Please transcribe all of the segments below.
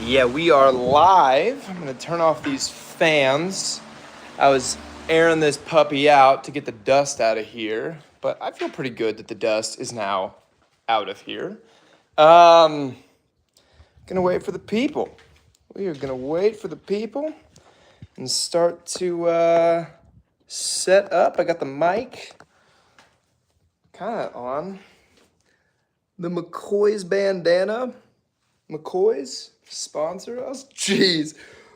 Yeah, we are live. I'm gonna turn off these fans. I was airing this puppy out to get the dust out of here, but I feel pretty good that the dust is now out of here. Gonna wait for the people. We are gonna wait for the people and start to set up. I got the mic kind of on. The McCoy's bandana. McCoy's sponsor us. Jeez,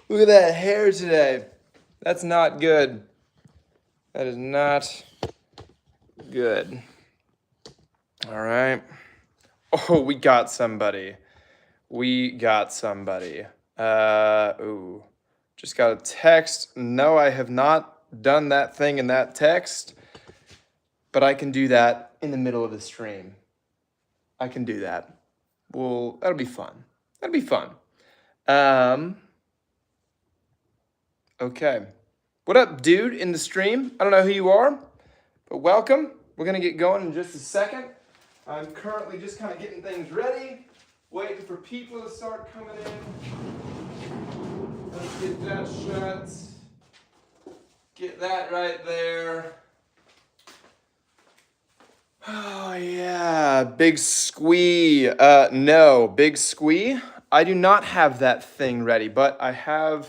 look at that hair today. That's not good. That is not good. All right. Oh, we got somebody. We got somebody. Ooh. Just got a text. No, I have not done that thing in that text, but I can do that in the middle of the stream. I can do that. Well, that'll be fun. That'll be fun. Okay. What up, dude, in the stream? I don't know who you are, but welcome. We're going to get going in just a second. I'm currently just kind of getting things ready, waiting for people to start coming in. Let's get that shut. Get that right there. Oh, yeah. Big squee. No, big squee. I do not have that thing ready, but I have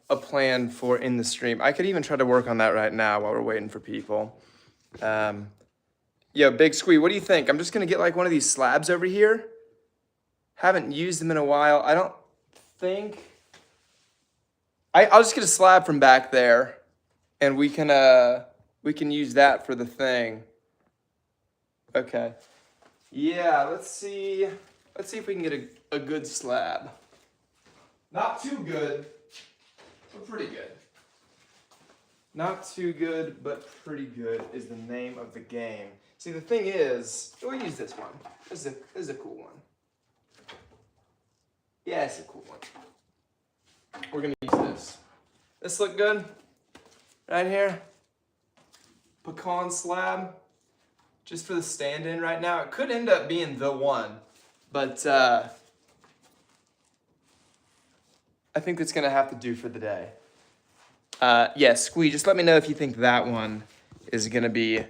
a plan for in the stream. I could even try to work on that right now while we're waiting for people. Yeah, Big Squee, what do you think? I'm just gonna get like one of these slabs over here. Haven't used them in a while. I don't think... I'll just get a slab from back there, and we can use that for the thing. Okay. Yeah, let's see if we can get a good slab. Not too good, but pretty good. Not too good, but pretty good is the name of the game. See, the thing is, we'll use this one. This is a cool one. Yeah, it's a cool one. We're gonna use this. This look good? Right here. Pecan slab. Just for the stand-in right now. It could end up being the one, but I think that's gonna have to do for the day. Yeah, Squee, just let me know if you think that one is gonna be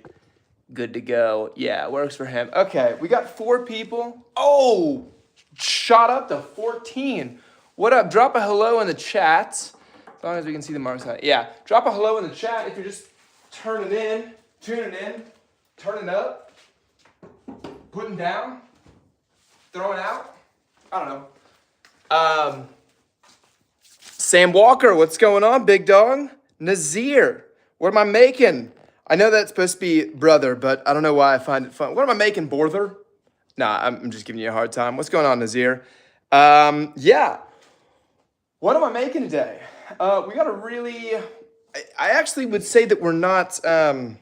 good to go. Yeah, it works for him. Okay, we got 4 people. Oh, shot up to 14. What up? Drop a hello in the chat. As long as we can see the marks on it. Yeah, drop a hello in the chat if you're just tuning in, turning up, putting down, throwing out. I don't know. Sam Walker, what's going on, big dog? Nazir, what am I making? I know that's supposed to be brother, but I don't know why I find it fun. What am I making, Borther? Nah, I'm just giving you a hard time. What's going on, Nazir? Yeah. What am I making today? We got a really... I actually would say that we're not, in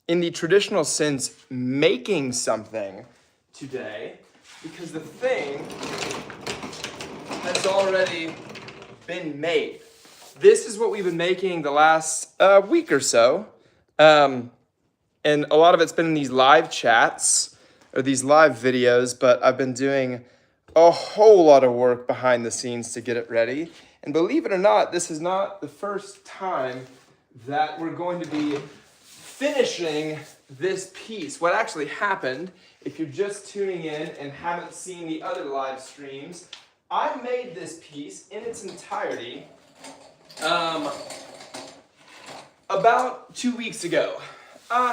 the traditional sense, making something today, because the thing has already been made. This is what we've been making the last week or so. And a lot of it's been in these live chats or these live videos, but I've been doing a whole lot of work behind the scenes to get it ready. And believe it or not, this is not the first time that we're going to be finishing this piece. What actually happened, if you're just tuning in and haven't seen the other live streams, I made this piece in its entirety about 2 weeks ago,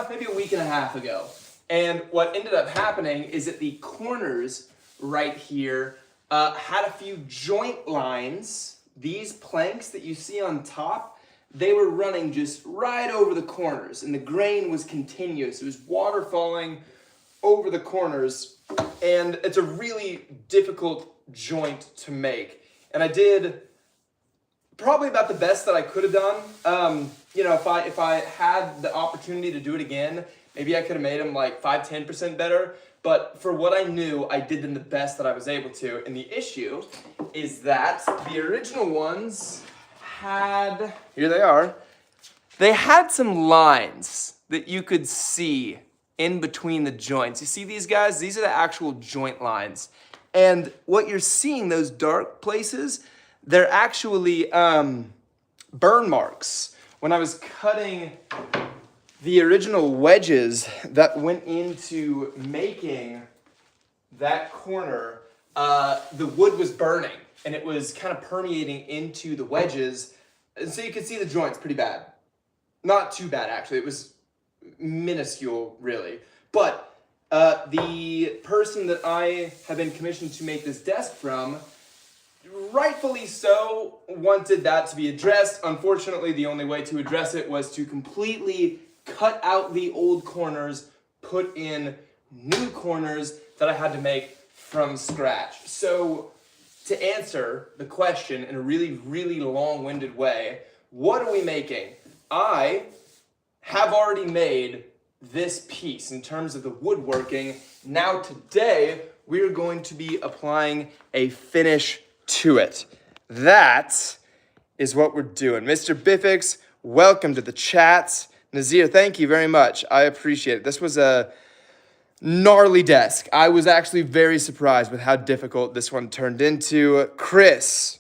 maybe a week and a half ago. And what ended up happening is that the corners right here had a few joint lines. These planks that you see on top, they were running just right over the corners, and the grain was continuous. It was water falling over the corners, and it's a really difficult joint to make. And I did probably about the best that I could have done. You know, if I had the opportunity to do it again, maybe I could have made them like 5-10% better. But for what I knew, I did them the best that I was able to. And the issue is that the original ones had, here they are, they had some lines that you could see in between the joints. You see these guys? These are the actual joint lines. And what you're seeing, those dark places, they're actually burn marks. When I was cutting the original wedges that went into making that corner, the wood was burning and it was kind of permeating into the wedges. And so you could see the joints pretty bad. Not too bad, actually. It was minuscule, really. But the person that I have been commissioned to make this desk from, rightfully so, wanted that to be addressed. Unfortunately, the only way to address it was to completely cut out the old corners, put in new corners that I had to make from scratch. So, to answer the question in a really, really long-winded way, what are we making? I have already made this piece in terms of the woodworking. Now today, we're going to be applying a finish to it. That is what we're doing. Mr. Biffix, welcome to the chats. Nazir, thank you very much. I appreciate it. This was a gnarly desk. I was actually very surprised with how difficult this one turned into. Chris,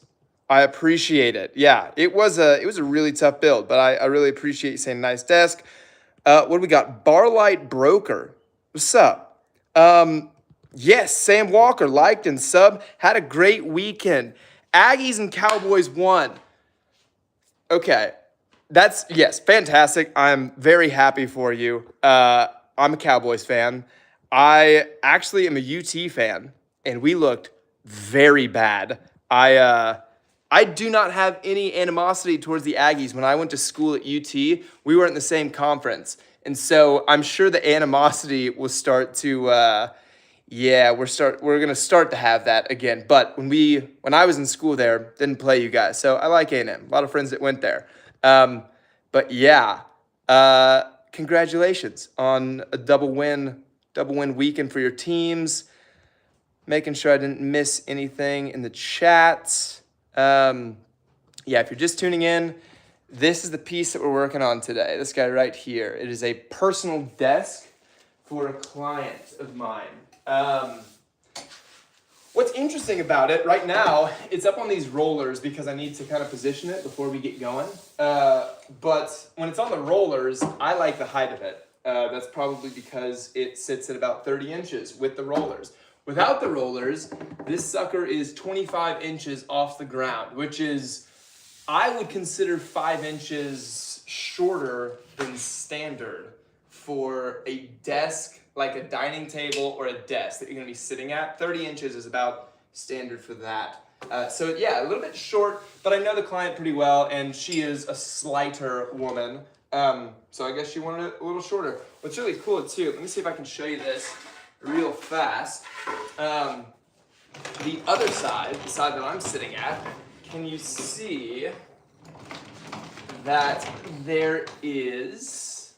I appreciate it. Yeah, it was a really tough build, but I really appreciate you saying nice desk. What do we got? Barlight Broker. What's up? Yes, Sam Walker liked and sub. Had a great weekend. Aggies and Cowboys won. Okay, yes, fantastic. I'm very happy for you. I'm a Cowboys fan. I actually am a UT fan, and we looked very bad. I do not have any animosity towards the Aggies. When I went to school at UT, we weren't in the same conference. And so I'm sure the animosity will start to, we're gonna start to have that again. But when I was in school there, didn't play you guys. So I like A&M. A lot of friends that went there. But yeah, congratulations on a double win weekend for your teams. Making sure I didn't miss anything in the chat. If you're just tuning in, this is the piece that we're working on today. This guy right here. It is a personal desk for a client of mine. What's interesting about it right now, it's up on these rollers because I need to kind of position it before we get going. But when it's on the rollers, I like the height of it. That's probably because it sits at about 30 inches with the rollers. Without the rollers, this sucker is 25 inches off the ground, which is, I would consider 5 inches shorter than standard for a desk, like a dining table or a desk that you're gonna be sitting at. 30 inches is about standard for that. So yeah, a little bit short, but I know the client pretty well, and she is a slighter woman. So I guess she wanted it a little shorter. What's really cool too, let me see if I can show you this real fast. The other side, the side that I'm sitting at, can you see that there is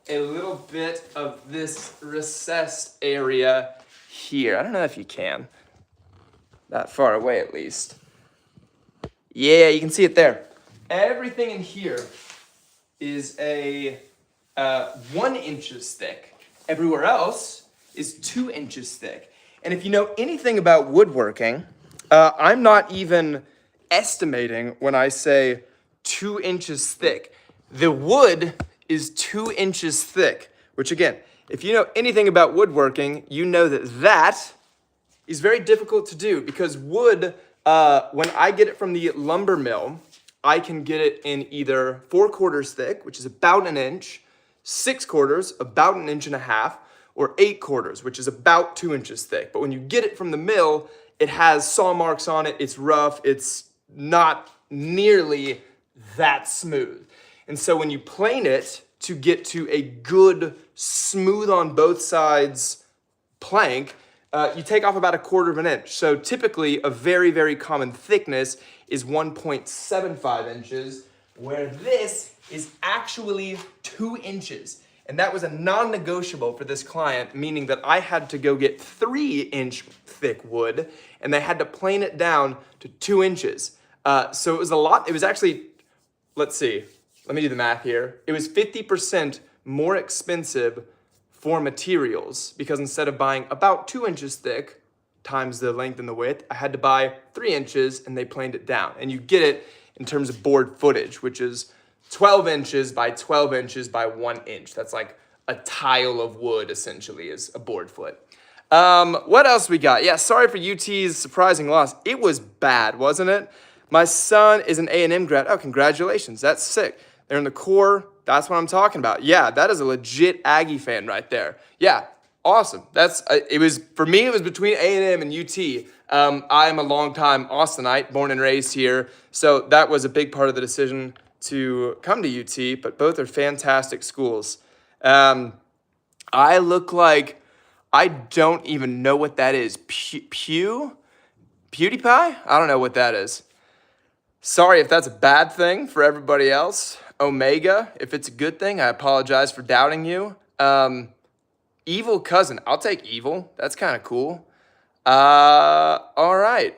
a little bit of this recessed area here? I don't know if you can. That far away at least. Yeah, you can see it there. Everything in here is a 1 inches thick. Everywhere else is 2 inches thick. And if you know anything about woodworking, I'm not even estimating when I say 2 inches thick. The wood is 2 inches thick, which again, if you know anything about woodworking, you know that is very difficult to do because wood, when I get it from the lumber mill, I can get it in either 4/4 thick, which is about 1 inch, 6/4, about 1.5 inches, or 8/4, which is about 2 inches thick. But when you get it from the mill, it has saw marks on it, it's rough, it's not nearly that smooth. And so when you plane it to get to a good, smooth on both sides plank, you take off about 1/4 inch. So typically a very, very common thickness is 1.75 inches, where this is actually 2 inches. And that was a non-negotiable for this client, meaning that I had to go get 3-inch thick wood, and they had to plane it down to 2 inches. So it was a lot. It was actually, let's see, let me do the math here. It was 50% more expensive for materials, because instead of buying about 2 inches thick times the length and the width, I had to buy 3 inches, and they planed it down. And you get it in terms of board footage, which is 12 inches by 12 inches by 1 inch. That's like a tile of wood, essentially, is a board foot. What else we got? Yeah, sorry for UT's surprising loss. It was bad, wasn't it? My son is an A&M grad. Oh, congratulations. That's sick. They're in the core. That's what I'm talking about. Yeah, that is a legit Aggie fan right there. Yeah, awesome. It was, for me, it was between A&M and UT. I am a longtime Austinite, born and raised here. So that was a big part of the decision to come to UT, but both are fantastic schools. I look like, I don't even know what that is. PewDiePie? I don't know what that is. Sorry if that's a bad thing for everybody else. Omega, if it's a good thing, I apologize for doubting you. Evil cousin, I'll take evil. That's kind of cool. All right.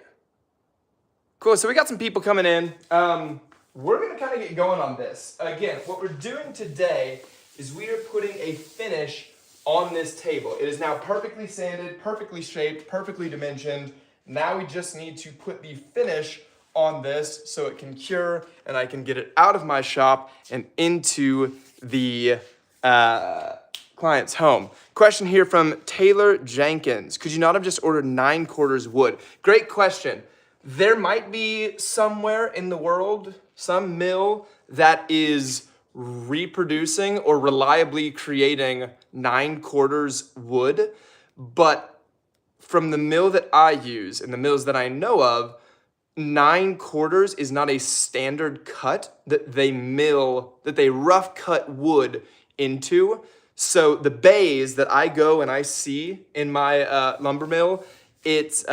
Cool, so we got some people coming in. We're gonna kind of get going on this. Again, what we're doing today is we are putting a finish on this table. It is now perfectly sanded, perfectly shaped, perfectly dimensioned. Now we just need to put the finish on this so it can cure and I can get it out of my shop and into the client's home. Question here from Taylor Jenkins. Could you not have just ordered 9/4 wood? Great question. There might be somewhere in the world, some mill that is reproducing or reliably creating 9/4 wood, but from the mill that I use and the mills that I know of, 9/4 is not a standard cut that they rough cut wood into. So the bays that I go and I see in my lumber mill, it's,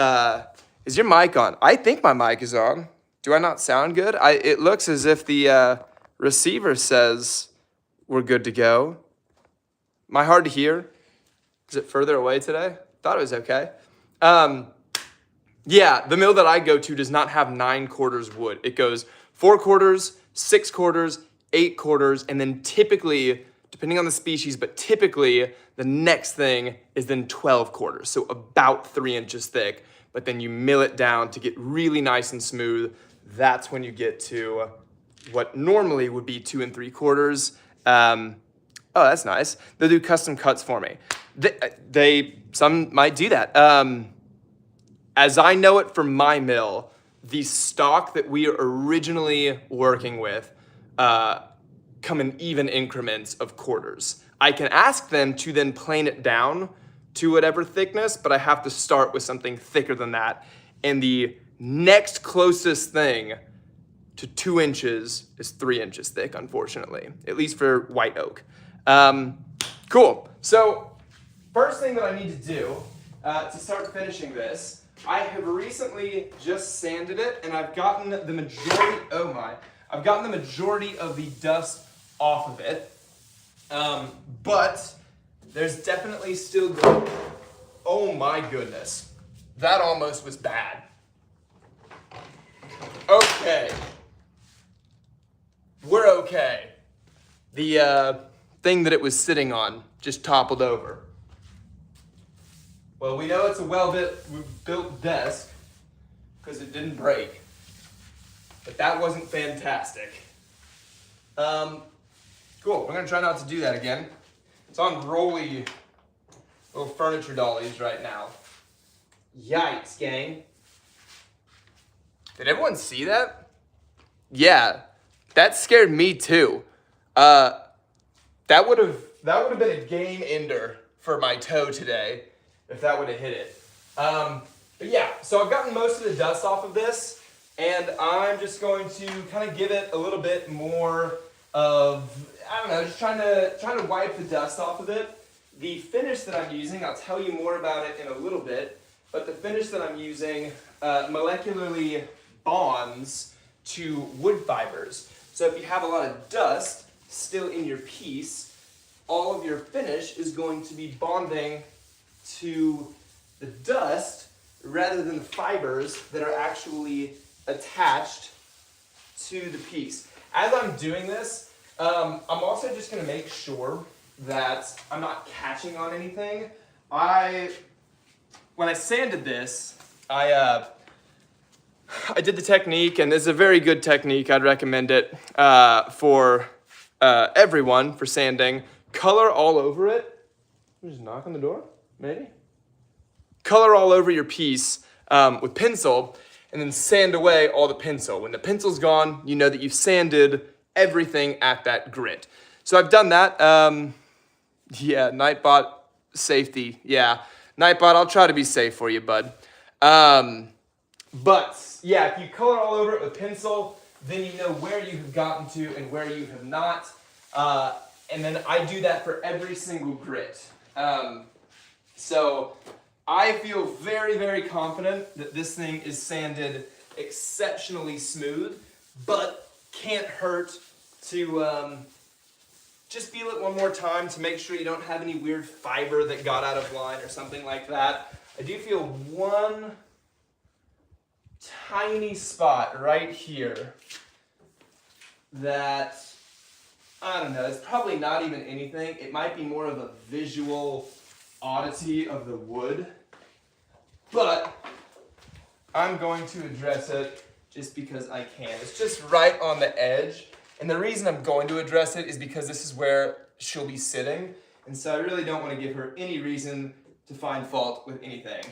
is your mic on? I think my mic is on. Do I not sound good? It looks as if the receiver says we're good to go. Am I hard to hear? Is it further away today? Thought it was okay. Yeah, the mill that I go to does not have 9/4 wood. It goes 4/4, 6/4, 8/4, and then typically, depending on the species, but typically the next thing is then 12/4, so about 3 inches thick. But then you mill it down to get really nice and smooth. That's when you get to what normally would be 2 3/4. Oh, that's nice. They'll do custom cuts for me. Some might do that. As I know it from my mill, the stock that we are originally working with come in even increments of quarters. I can ask them to then plane it down to whatever thickness, but I have to start with something thicker than that. And the next closest thing to 2 inches is 3 inches thick, unfortunately, at least for white oak. Cool. So first thing that I need to do to start finishing this, I have recently just sanded it, and I've gotten the majority, I've gotten the majority of the dust off of it. But there's definitely still, oh my goodness. That almost was bad. Okay. We're okay. The thing that it was sitting on just toppled over. Well, we know it's a well-built desk because it didn't break. But that wasn't fantastic. Cool, we're gonna try not to do that again. It's on rolly little furniture dollies right now. Yikes, gang. Did everyone see that? Yeah, that scared me too. That would have been a game ender for my toe today if that would have hit it. But yeah, so I've gotten most of the dust off of this, and I'm just going to kind of give it a little bit more of, I don't know, just trying to wipe the dust off of it. The finish that I'm using, I'll tell you more about it in a little bit, but the finish that I'm using molecularly bonds to wood fibers. So if you have a lot of dust still in your piece, all of your finish is going to be bonding to the dust rather than the fibers that are actually attached to the piece. As I'm doing this, I'm also just going to make sure that I'm not catching on anything. When I sanded this, I did the technique, and this is a very good technique. I'd recommend it for everyone for sanding. Color all over it. Just knock on the door, maybe? Color all over your piece with pencil, and then sand away all the pencil. When the pencil's gone, you know that you've sanded everything at that grit. So I've done that. Yeah, Nightbot safety. Yeah, Nightbot, I'll try to be safe for you, bud. But yeah, if you color all over it with pencil, then you know where you have gotten to and where you have not. And then I do that for every single grit. So I feel very, very confident that this thing is sanded exceptionally smooth, but can't hurt to just feel it one more time to make sure you don't have any weird fiber that got out of line or something like that. I do feel one tiny spot right here that, I don't know, it's probably not even anything. It might be more of a visual oddity of the wood, but I'm going to address it just because I can. It's just right on the edge, and the reason I'm going to address it is because this is where she'll be sitting, and so I really don't want to give her any reason to find fault with anything.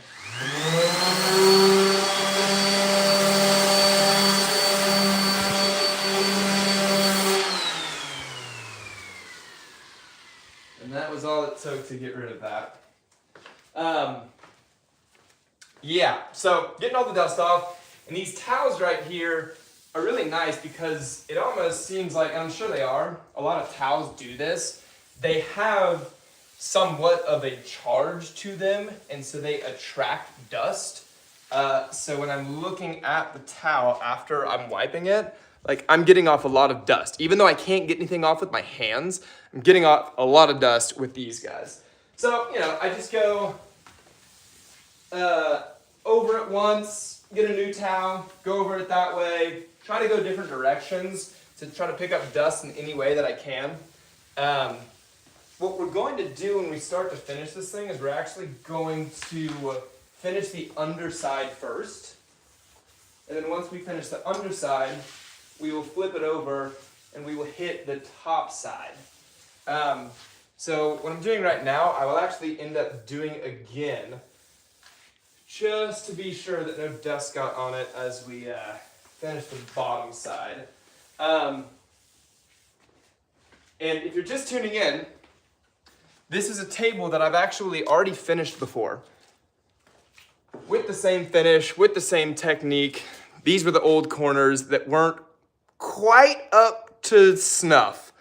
And that was all it took to get rid of that. Yeah, so getting all the dust off, and these towels right here are really nice because it almost seems like, and I'm sure they are, a lot of towels do this, they have somewhat of a charge to them, and so they attract dust. So when I'm looking at the towel after I'm wiping it, like I'm getting off a lot of dust. Even though I can't get anything off with my hands, I'm getting off a lot of dust with these guys. So, you know, I just go over it once, get a new towel, go over it that way, try to go different directions to try to pick up dust in any way that I can. What we're going to do when we start to finish this thing is we're actually going to finish the underside first. And then once we finish the underside, we will flip it over and we will hit the top side. So what I'm doing right now, I will actually end up doing again, just to be sure that no dust got on it as we finish the bottom side. And if you're just tuning in, this is a table that I've actually already finished before. With the same finish, with the same technique. These were the old corners that weren't quite up to snuff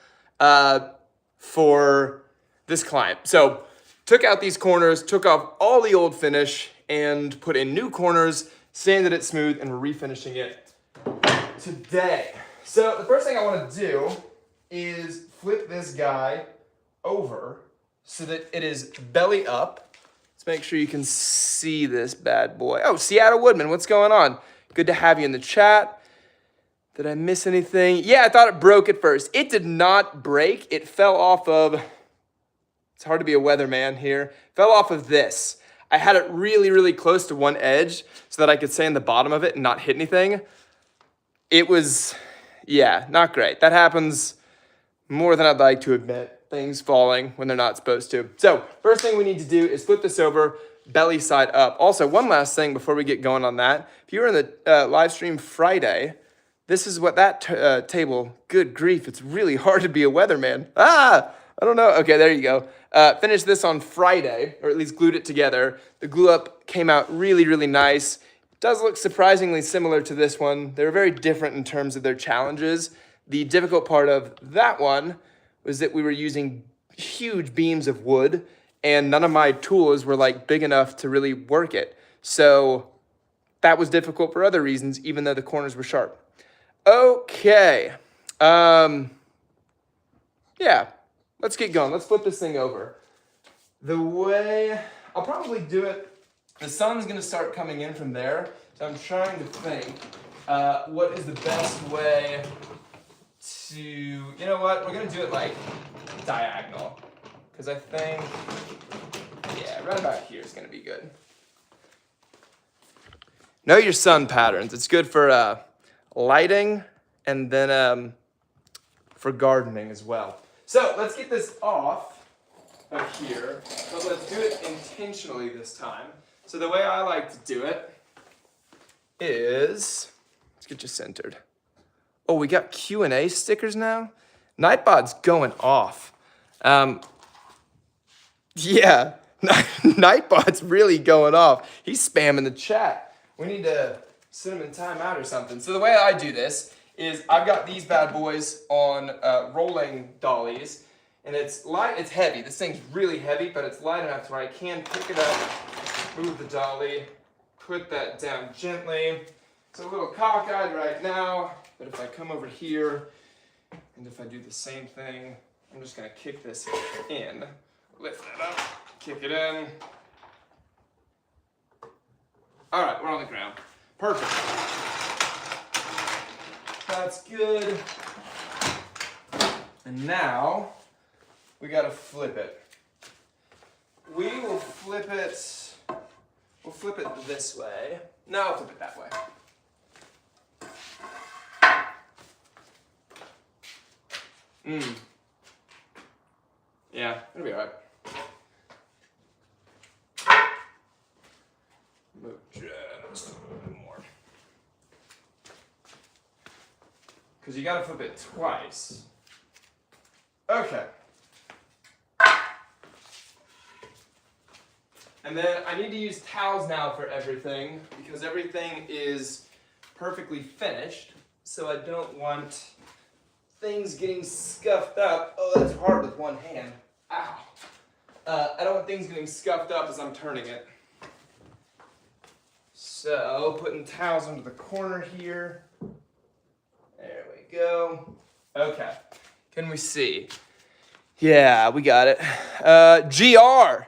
for this client. So took out these corners, took off all the old finish, and put in new corners, sanded it smooth, and we're refinishing it today. So the first thing I want to do is flip this guy over so that it is belly up. Let's make sure you can see this bad boy. Oh, Seattle Woodman, what's going on? Good to have you in the chat. Did I miss anything? Yeah, I thought it broke at first. It did not break. It fell off of, it's hard to be a weatherman here, fell off of this. I had it really, really close to one edge so that I could sand the bottom of it and not hit anything. It was, yeah, not great. That happens more than I'd like to admit. Things falling when they're not supposed to. So first thing we need to do is flip this over, belly side up. Also, one last thing before we get going on that. If you were in the live stream Friday, this is what that table, good grief, it's really hard to be a weatherman. I don't know. Okay, there you go. Finished this on Friday, or at least glued it together. The glue up came out really, really nice. It does look surprisingly similar to this one. They're very different in terms of their challenges. The difficult part of that one was that we were using huge beams of wood and none of my tools were like big enough to really work it. So that was difficult for other reasons, even though the corners were sharp. Okay. Yeah, let's get going. Let's flip this thing over. The way, I'll probably do it, the sun's gonna start coming in from there. So I'm trying to think what is the best way to, you know what, we're gonna do it like diagonal. because I think, yeah, right about here is going to be good. Know your sun patterns. It's good for lighting and then for gardening as well. So let's get this off of here, but let's do it intentionally this time. So the way I like to do it is, let's get you centered. Oh, we got Q&A stickers now? Nightbot's going off. Yeah, Nightbot's really going off. He's spamming the chat. We need to send him in timeout or something. So the way I do this is I've got these bad boys on rolling dollies, and it's light, it's heavy. This thing's really heavy, but it's light enough to where I can pick it up, move the dolly, put that down gently. It's a little cockeyed right now, but if I come over here, and if I do the same thing, I'm just gonna kick this in, lift that up, kick it in. All right, we're on the ground. Perfect. That's good. And now, we gotta flip it. We will flip it, we'll flip it this way. No, I'll flip it that way. Yeah, it'll be all right. Move just a little bit more. Because you gotta flip it twice. Okay. And then I need to use towels now for everything because everything is perfectly finished. So I don't want things getting scuffed up. Oh, that's hard with one hand. Ow. I don't want things getting scuffed up as I'm turning it. So, putting towels under the corner here. There we go. Okay. Can we see? Yeah, we got it. GR.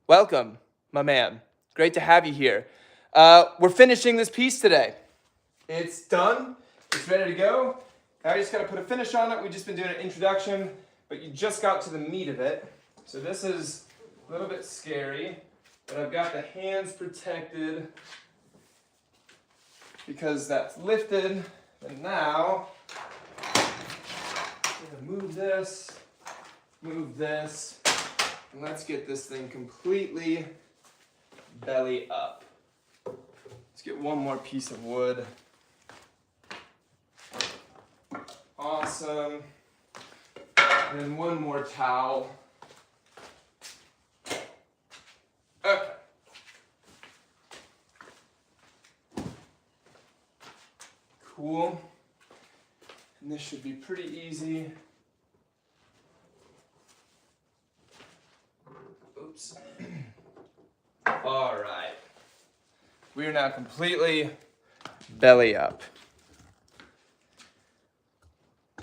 Welcome, my man. Great to have you here. We're finishing this piece today. It's done. It's ready to go. Now I just got to put a finish on it. We've just been doing an introduction, but you just got to the meat of it. So this is a little bit scary, but I've got the hands protected because that's lifted. And now, I'm going to move this, and let's get this thing completely belly up. Let's get one more piece of wood. Awesome. And then one more towel. Okay. Cool. And this should be pretty easy. Oops. All right. We are now completely belly up.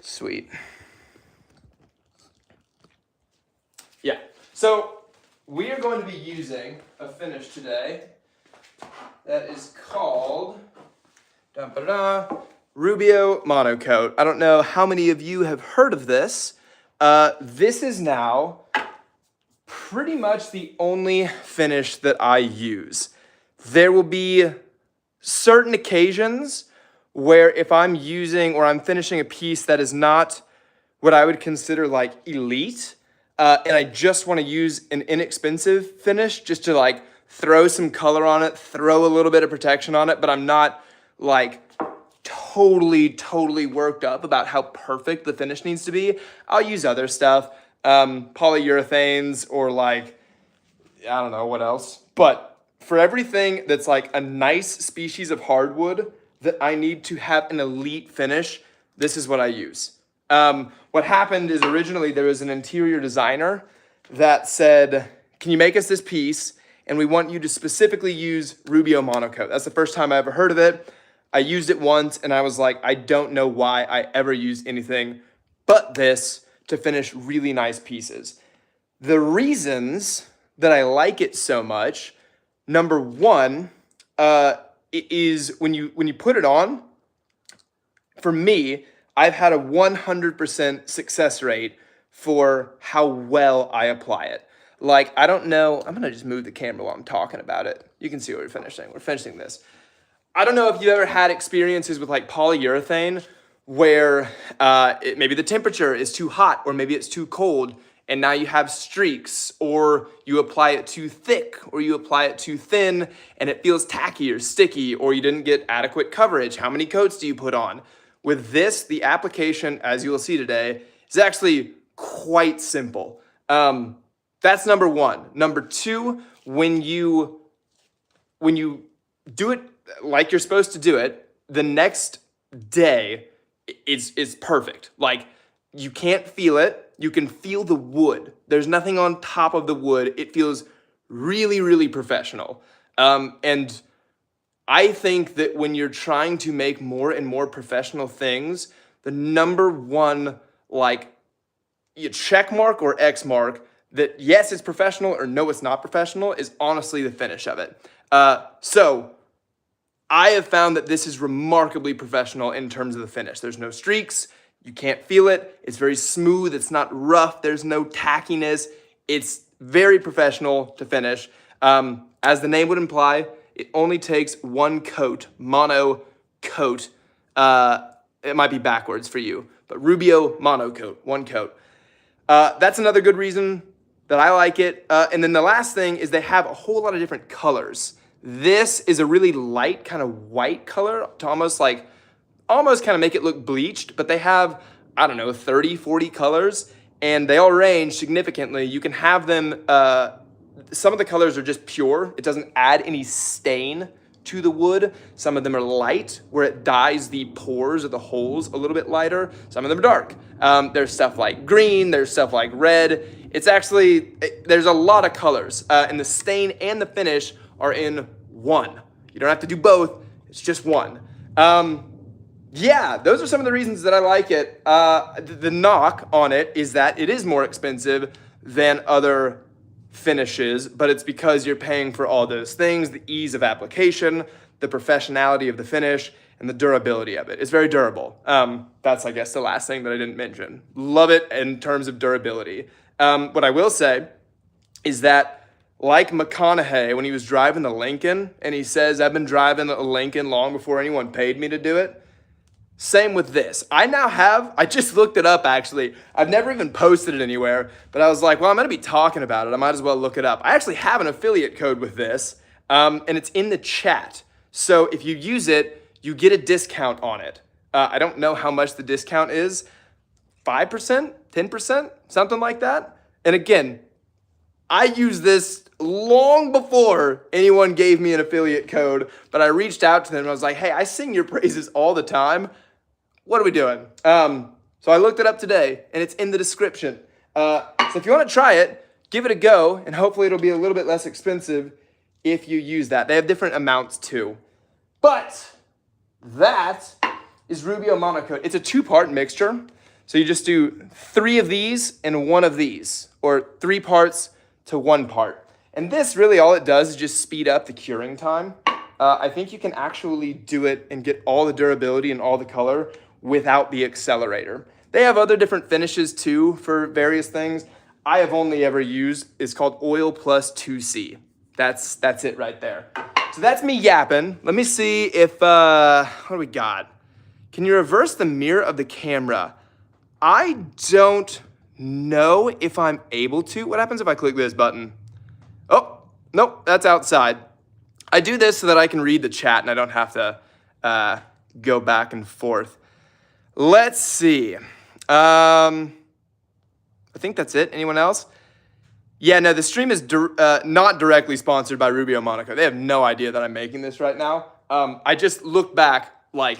Sweet. Yeah, so we are going to be using a finish today that is called Rubio Monocoat. I don't know how many of you have heard of this. This is now pretty much the only finish that I use. There will be certain occasions where if I'm using or I'm finishing a piece that is not what I would consider like elite, and I just want to use an inexpensive finish just to like throw some color on it, throw a little bit of protection on it, but I'm not like totally worked up about how perfect the finish needs to be, I'll use other stuff, polyurethanes or like, I don't know what else. But for everything that's like a nice species of hardwood that I need to have an elite finish, this is what I use. What happened is originally there was an interior designer that said, can you make us this piece? And we want you to specifically use Rubio Monocoat. That's the first time I ever heard of it. I used it once and I was like, I don't know why I ever used anything but this to finish really nice pieces. The reasons that I like it so much, number one, is when you put it on, for me, I've had a 100% success rate for how well I apply it. Like, I don't know, I'm gonna just move the camera while I'm talking about it. You can see what we're finishing. We're finishing this. I don't know if you've ever had experiences with like polyurethane where maybe the temperature is too hot or maybe it's too cold and now you have streaks, or you apply it too thick or you apply it too thin and it feels tacky or sticky, or you didn't get adequate coverage. How many coats do you put on? With this, the application, as you will see today, is actually quite simple. That's number one. Number two, when you do it like you're supposed to do it, the next day is perfect. Like, you can't feel it. You can feel the wood. There's nothing on top of the wood. It feels really, really professional. And I think that when you're trying to make more and more professional things, the number one, like, check mark or X mark that yes, it's professional or no, it's not professional is honestly the finish of it. So I have found that this is remarkably professional in terms of the finish. There's no streaks. You can't feel it. It's very smooth. It's not rough. There's no tackiness. It's very professional to finish. As the name would imply, it only takes one coat, mono coat. It might be backwards for you, but Rubio Monocoat, one coat. That's another good reason that I like it. And then the last thing is they have a whole lot of different colors. This is a really light kind of white color to almost kind of make it look bleached, but they have, I don't know, 30, 40 colors, and they all range significantly. You can have them, some of the colors are just pure. It doesn't add any stain to the wood. Some of them are light, where it dyes the pores or the holes a little bit lighter. Some of them are dark. There's stuff like green, there's stuff like red. It's actually, there's a lot of colors, and the stain and the finish are in one. You don't have to do both, it's just one. Yeah, those are some of the reasons that I like it. The knock on it is that it is more expensive than other finishes, but it's because you're paying for all those things: the ease of application, the professionality of the finish, and the durability of it. It's very durable. That's, I guess, the last thing that I didn't mention. Love it in terms of durability. What I will say is that, like McConaughey when he was driving the Lincoln, and he says, "I've been driving a Lincoln long before anyone paid me to do it." Same with this. I just looked it up actually. I've never even posted it anywhere, but I was like, well, I'm gonna be talking about it. I might as well look it up. I actually have an affiliate code with this, and it's in the chat. So if you use it, you get a discount on it. I don't know how much the discount is, 5%, 10%, something like that. And again, I used this long before anyone gave me an affiliate code, but I reached out to them and I was like, hey, I sing your praises all the time. What are we doing? So I looked it up today and it's in the description. So if you want to try it, give it a go, and hopefully it'll be a little bit less expensive if you use that. They have different amounts too. But that is Rubio Monocoat. It's a two-part mixture. So you just do 3 of these and 1 of these, or 3 parts to 1 part. And this really all it does is just speed up the curing time. I think you can actually do it and get all the durability and all the color without the accelerator. They have other different finishes too for various things. I have only ever used, it's called Oil Plus 2C. That's it right there. So that's me yapping. Let me see if, what do we got? Can you reverse the mirror of the camera? I don't know if I'm able to. What happens if I click this button? Oh, nope, that's outside. I do this so that I can read the chat and I don't have to go back and forth. Let's see. I think that's it. Anyone else? Yeah, no, the stream is not directly sponsored by Rubio Monocoat. They have no idea that I'm making this right now. I just looked back, I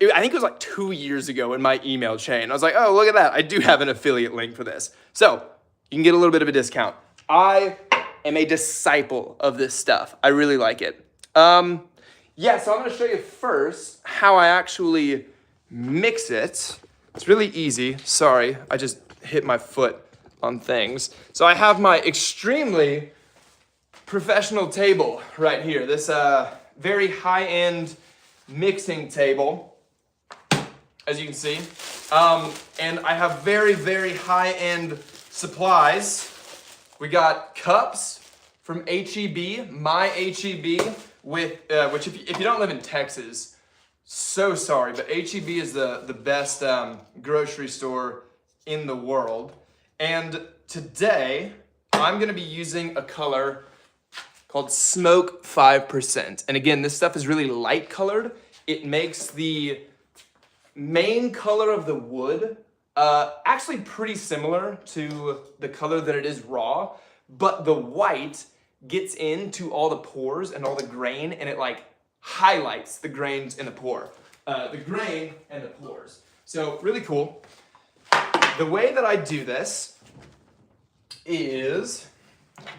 think it was like 2 years ago in my email chain. I was like, oh, look at that. I do have an affiliate link for this. So you can get a little bit of a discount. I am a disciple of this stuff. I really like it. Yeah, so I'm going to show you first how I actually mix it. It's really easy. Sorry, I just hit my foot on things. So I have my extremely professional table right here. This very high-end mixing table, as you can see. And I have very, very high-end supplies. We got cups from HEB, my HEB, with which if you don't live in Texas, so sorry, but HEB is the best grocery store in the world. And today, I'm gonna be using a color called Smoke 5%. And again, this stuff is really light colored. It makes the main color of the wood actually pretty similar to the color that it is raw, but the white gets into all the pores and all the grain, and it like highlights the grains in the pore. The grain and the pores. So really cool. The way that I do this is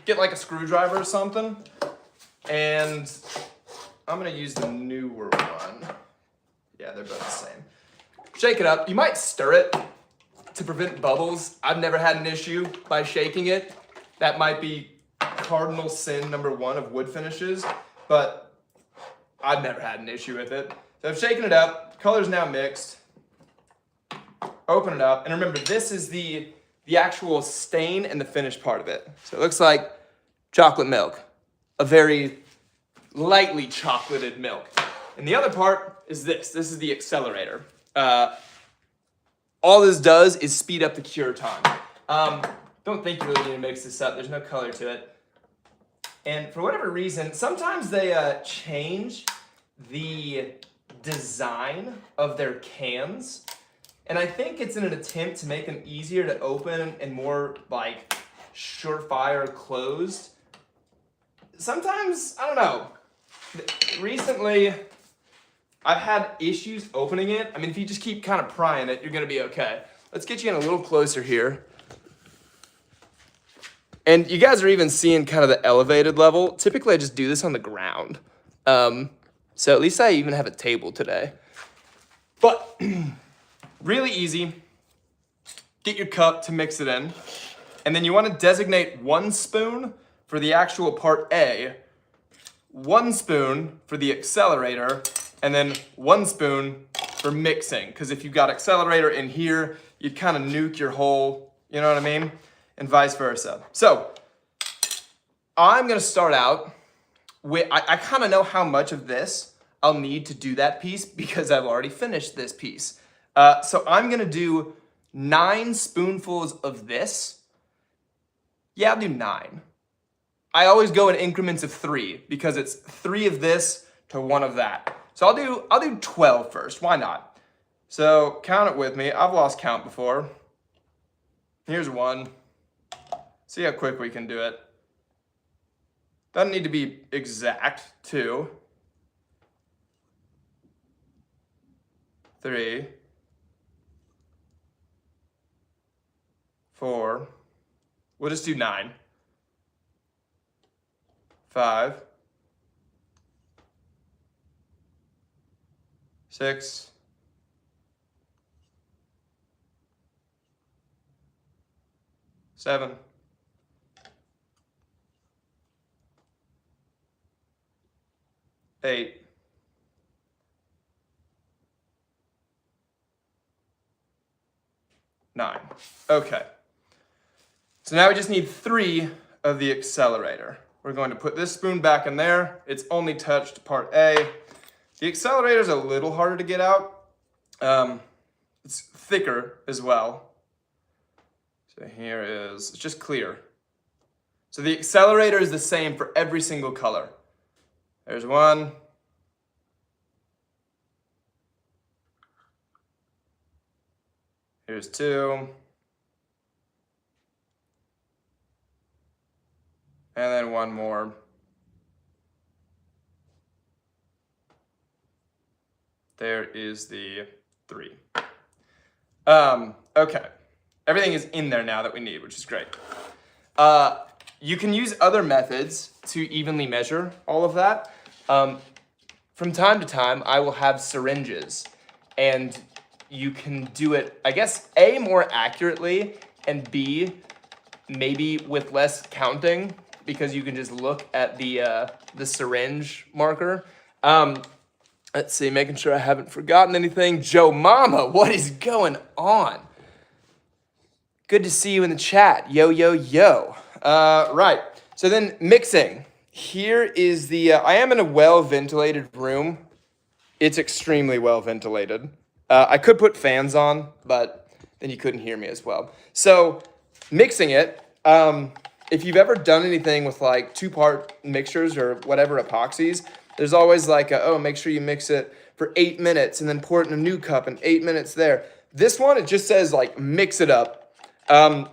get like a screwdriver or something, and I'm gonna use the newer one. Yeah, they're both the same. Shake it up. You might stir it to prevent bubbles. I've never had an issue by shaking it. That might be cardinal sin number 1 of wood finishes, but I've never had an issue with it. So I've shaken it up. Color's now mixed. Open it up, and remember, this is the actual stain and the finished part of it. So it looks like chocolate milk, a very lightly chocolated milk. And the other part is this. This is the accelerator. All this does is speed up the cure time. Don't think you really need to mix this up. There's no color to it. And for whatever reason, sometimes they change the design of their cans. And I think it's in an attempt to make them easier to open and more like surefire closed. Sometimes, I don't know. Recently, I've had issues opening it. I mean, if you just keep kind of prying it, you're gonna be okay. Let's get you in a little closer here. And you guys are even seeing kind of the elevated level. Typically, I just do this on the ground. So at least I even have a table today. But really easy. Get your cup to mix it in. And then you want to designate 1 spoon for the actual part A, 1 spoon for the accelerator, and then 1 spoon for mixing. Because if you've got accelerator in here, you'd kind of nuke your whole, you know what I mean? And vice versa. So I'm gonna start out with, I kind of know how much of this I'll need to do that piece because I've already finished this piece. So I'm gonna do 9 spoonfuls of this. Yeah, I'll do 9. I always go in increments of 3 because it's 3 of this to 1 of that. So I'll do 12 first. Why not? So count it with me. I've lost count before. Here's 1. See how quick we can do it. Doesn't need to be exact. 2, 3, 4. We'll just do 9. 5, 6, 7, 8, 9. Okay. So now we just need 3 of the accelerator. We're going to put this spoon back in there. It's only touched part A. The accelerator is a little harder to get out. It's thicker as well. So here is, it's just clear. So the accelerator is the same for every single color. There's 1. Here's 2. And then 1 more. There is the 3. Okay. Everything is in there now that we need, which is great. You can use other methods to evenly measure all of that. From time to time, I will have syringes, and you can do it, I guess, A, more accurately, and B, maybe with less counting, because you can just look at the syringe marker. Let's see, making sure I haven't forgotten anything. Joe Mama, what is going on? Good to see you in the chat. Yo, yo, yo. Right, so then mixing. Here is the, I am in a well-ventilated room. It's extremely well-ventilated. I could put fans on, but then you couldn't hear me as well. So mixing it, if you've ever done anything with like two-part mixtures or whatever epoxies, there's always like, make sure you mix it for 8 minutes and then pour it in a new cup and 8 minutes there. This one, it just says like mix it up.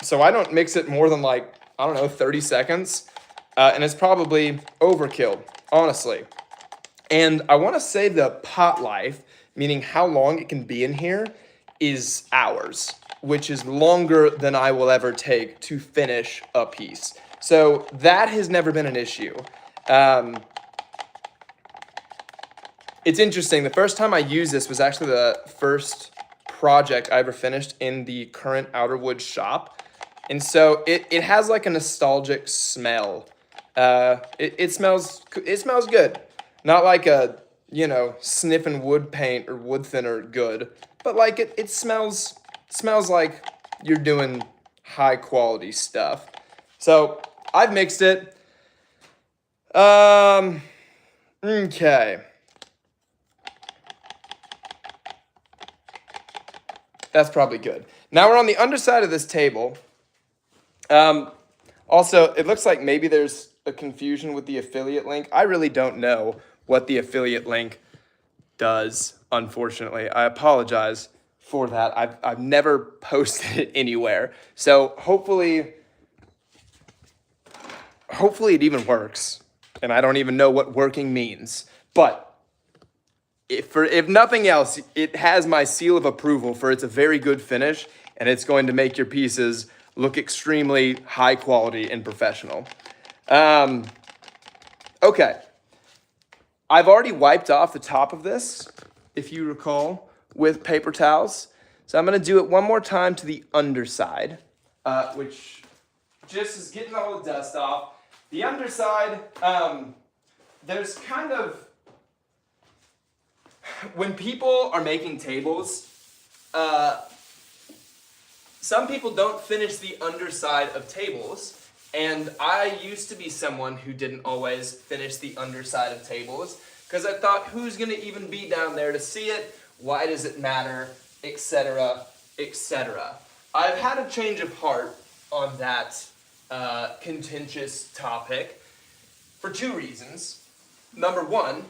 So I don't mix it more than like, 30 seconds. And it's probably overkill, honestly. And I want to say the pot life, meaning how long it can be in here, is hours, which is longer than I will ever take to finish a piece. So that has never been an issue. It's interesting. The first time I used this was actually the first project I ever finished in the current Outerwood shop. And so it has like a nostalgic smell. It smells good. Not like a, sniffing wood paint or wood thinner good, but like it smells like you're doing high quality stuff. So I've mixed it. Okay. That's probably good. Now we're on the underside of this table. Also, it looks like maybe there's a confusion with the affiliate link. I really don't know what the affiliate link does, unfortunately. I apologize for that. I've never posted it anywhere. So hopefully it even works. And I don't even know what working means. But if nothing else, it has my seal of approval for it's a very good finish, and it's going to make your pieces look extremely high quality and professional. Okay. I've already wiped off the top of this, if you recall, with paper towels. So I'm going to do it one more time to the underside, which just is getting all the dust off. The underside, there's kind of, when people are making tables, some people don't finish the underside of tables, and I used to be someone who didn't always finish the underside of tables because I thought, who's going to even be down there to see it? Why does it matter? Etc., etc. I've had a change of heart on that contentious topic for two reasons. Number one,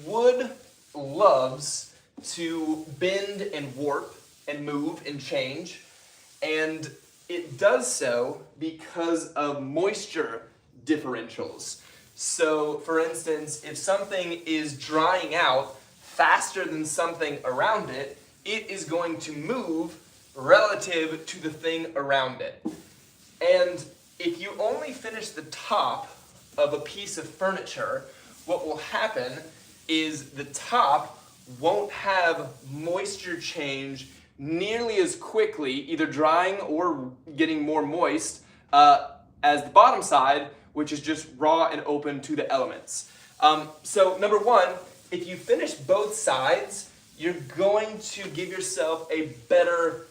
wood loves to bend and warp and move and change, and it does so because of moisture differentials. So, for instance, if something is drying out faster than something around it, it is going to move relative to the thing around it. And if you only finish the top of a piece of furniture, what will happen is the top won't have moisture change nearly as quickly, either drying or getting more moist, as the bottom side, which is just raw and open to the elements. So number one, if you finish both sides, you're going to give yourself a better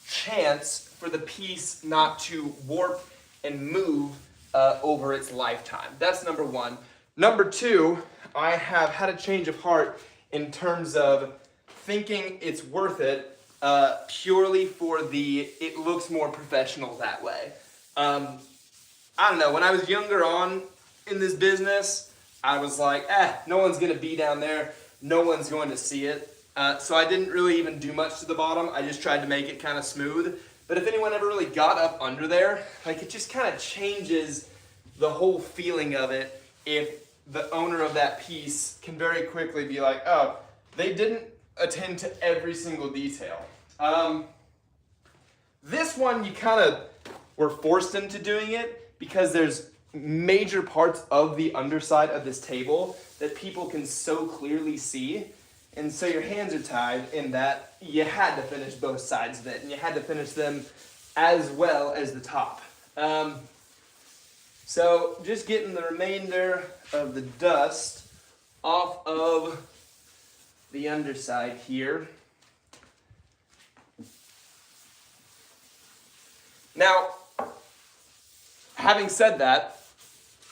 chance for the piece not to warp and move over its lifetime. That's number one. Number two, I have had a change of heart in terms of thinking it's worth it purely for it looks more professional that way. I don't know, when I was younger on in this business, I was like, no one's gonna be down there, no one's going to see it. So I didn't really even do much to the bottom, I just tried to make it kind of smooth. But if anyone ever really got up under there, like it just kind of changes the whole feeling of it if the owner of that piece can very quickly be like, oh, they didn't attend to every single detail. This one, you kind of were forced into doing it because there's major parts of the underside of this table that people can so clearly see. And so your hands are tied in that you had to finish both sides of it, and you had to finish them as well as the top. So just getting the remainder of the dust off of the underside here. Now, having said that,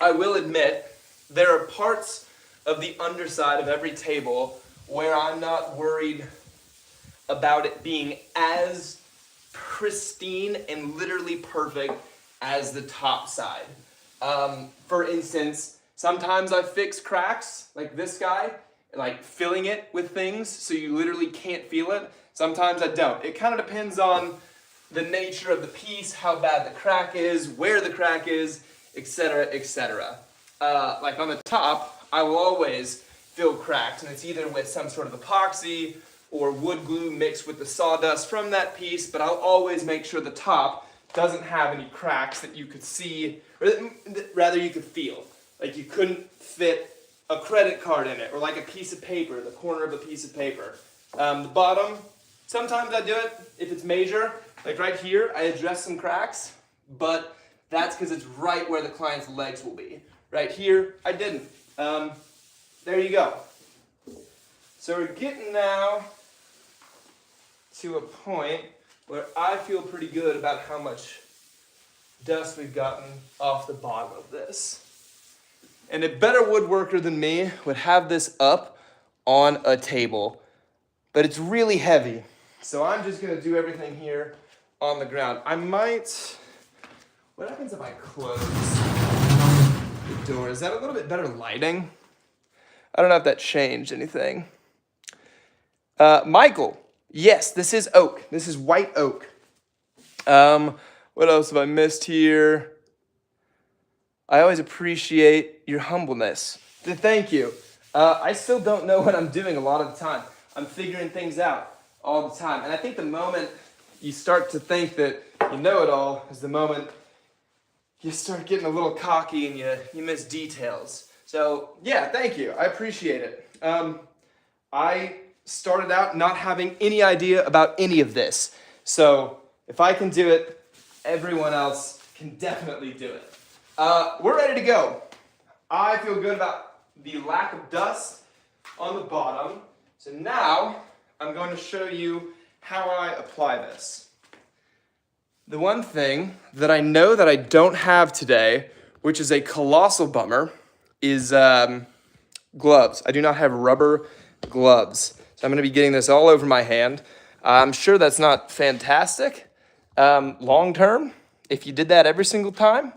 I will admit there are parts of the underside of every table where I'm not worried about it being as pristine and literally perfect as the top side. For instance, sometimes I fix cracks like this guy, like filling it with things so you literally can't feel it. Sometimes I don't. It kind of depends on the nature of the piece, how bad the crack is, where the crack is, etc., etc. Like on the top, I will always fill cracks, and it's either with some sort of epoxy or wood glue mixed with the sawdust from that piece, but I'll always make sure the top doesn't have any cracks that you could see, or rather you could feel. Like you couldn't fit a credit card in it, or like a piece of paper, the corner of a piece of paper. The bottom, sometimes I do it if it's major. Like right here, I address some cracks, but that's because it's right where the client's legs will be. Right here, I didn't. There you go. So we're getting now to a point where I feel pretty good about how much dust we've gotten off the bottom of this. And a better woodworker than me would have this up on a table, but it's really heavy. So I'm just gonna do everything here on the ground. I might, what happens if I close the door? Is that a little bit better lighting? I don't know if that changed anything. Michael, yes, this is oak. This is white oak. What else have I missed here? I always appreciate your humbleness. Thank you. I still don't know what I'm doing a lot of the time. I'm figuring things out all the time. And I think the moment you start to think that you know it all is the moment you start getting a little cocky and you miss details. So yeah, thank you. I appreciate it. I started out not having any idea about any of this. So if I can do it, everyone else can definitely do it. We're ready to go. I feel good about the lack of dust on the bottom. So now I'm going to show you how I apply this. The one thing that I know that I don't have today, which is a colossal bummer, is gloves. I do not have rubber gloves. So I'm going to be getting this all over my hand. I'm sure that's not fantastic long term if you did that every single time.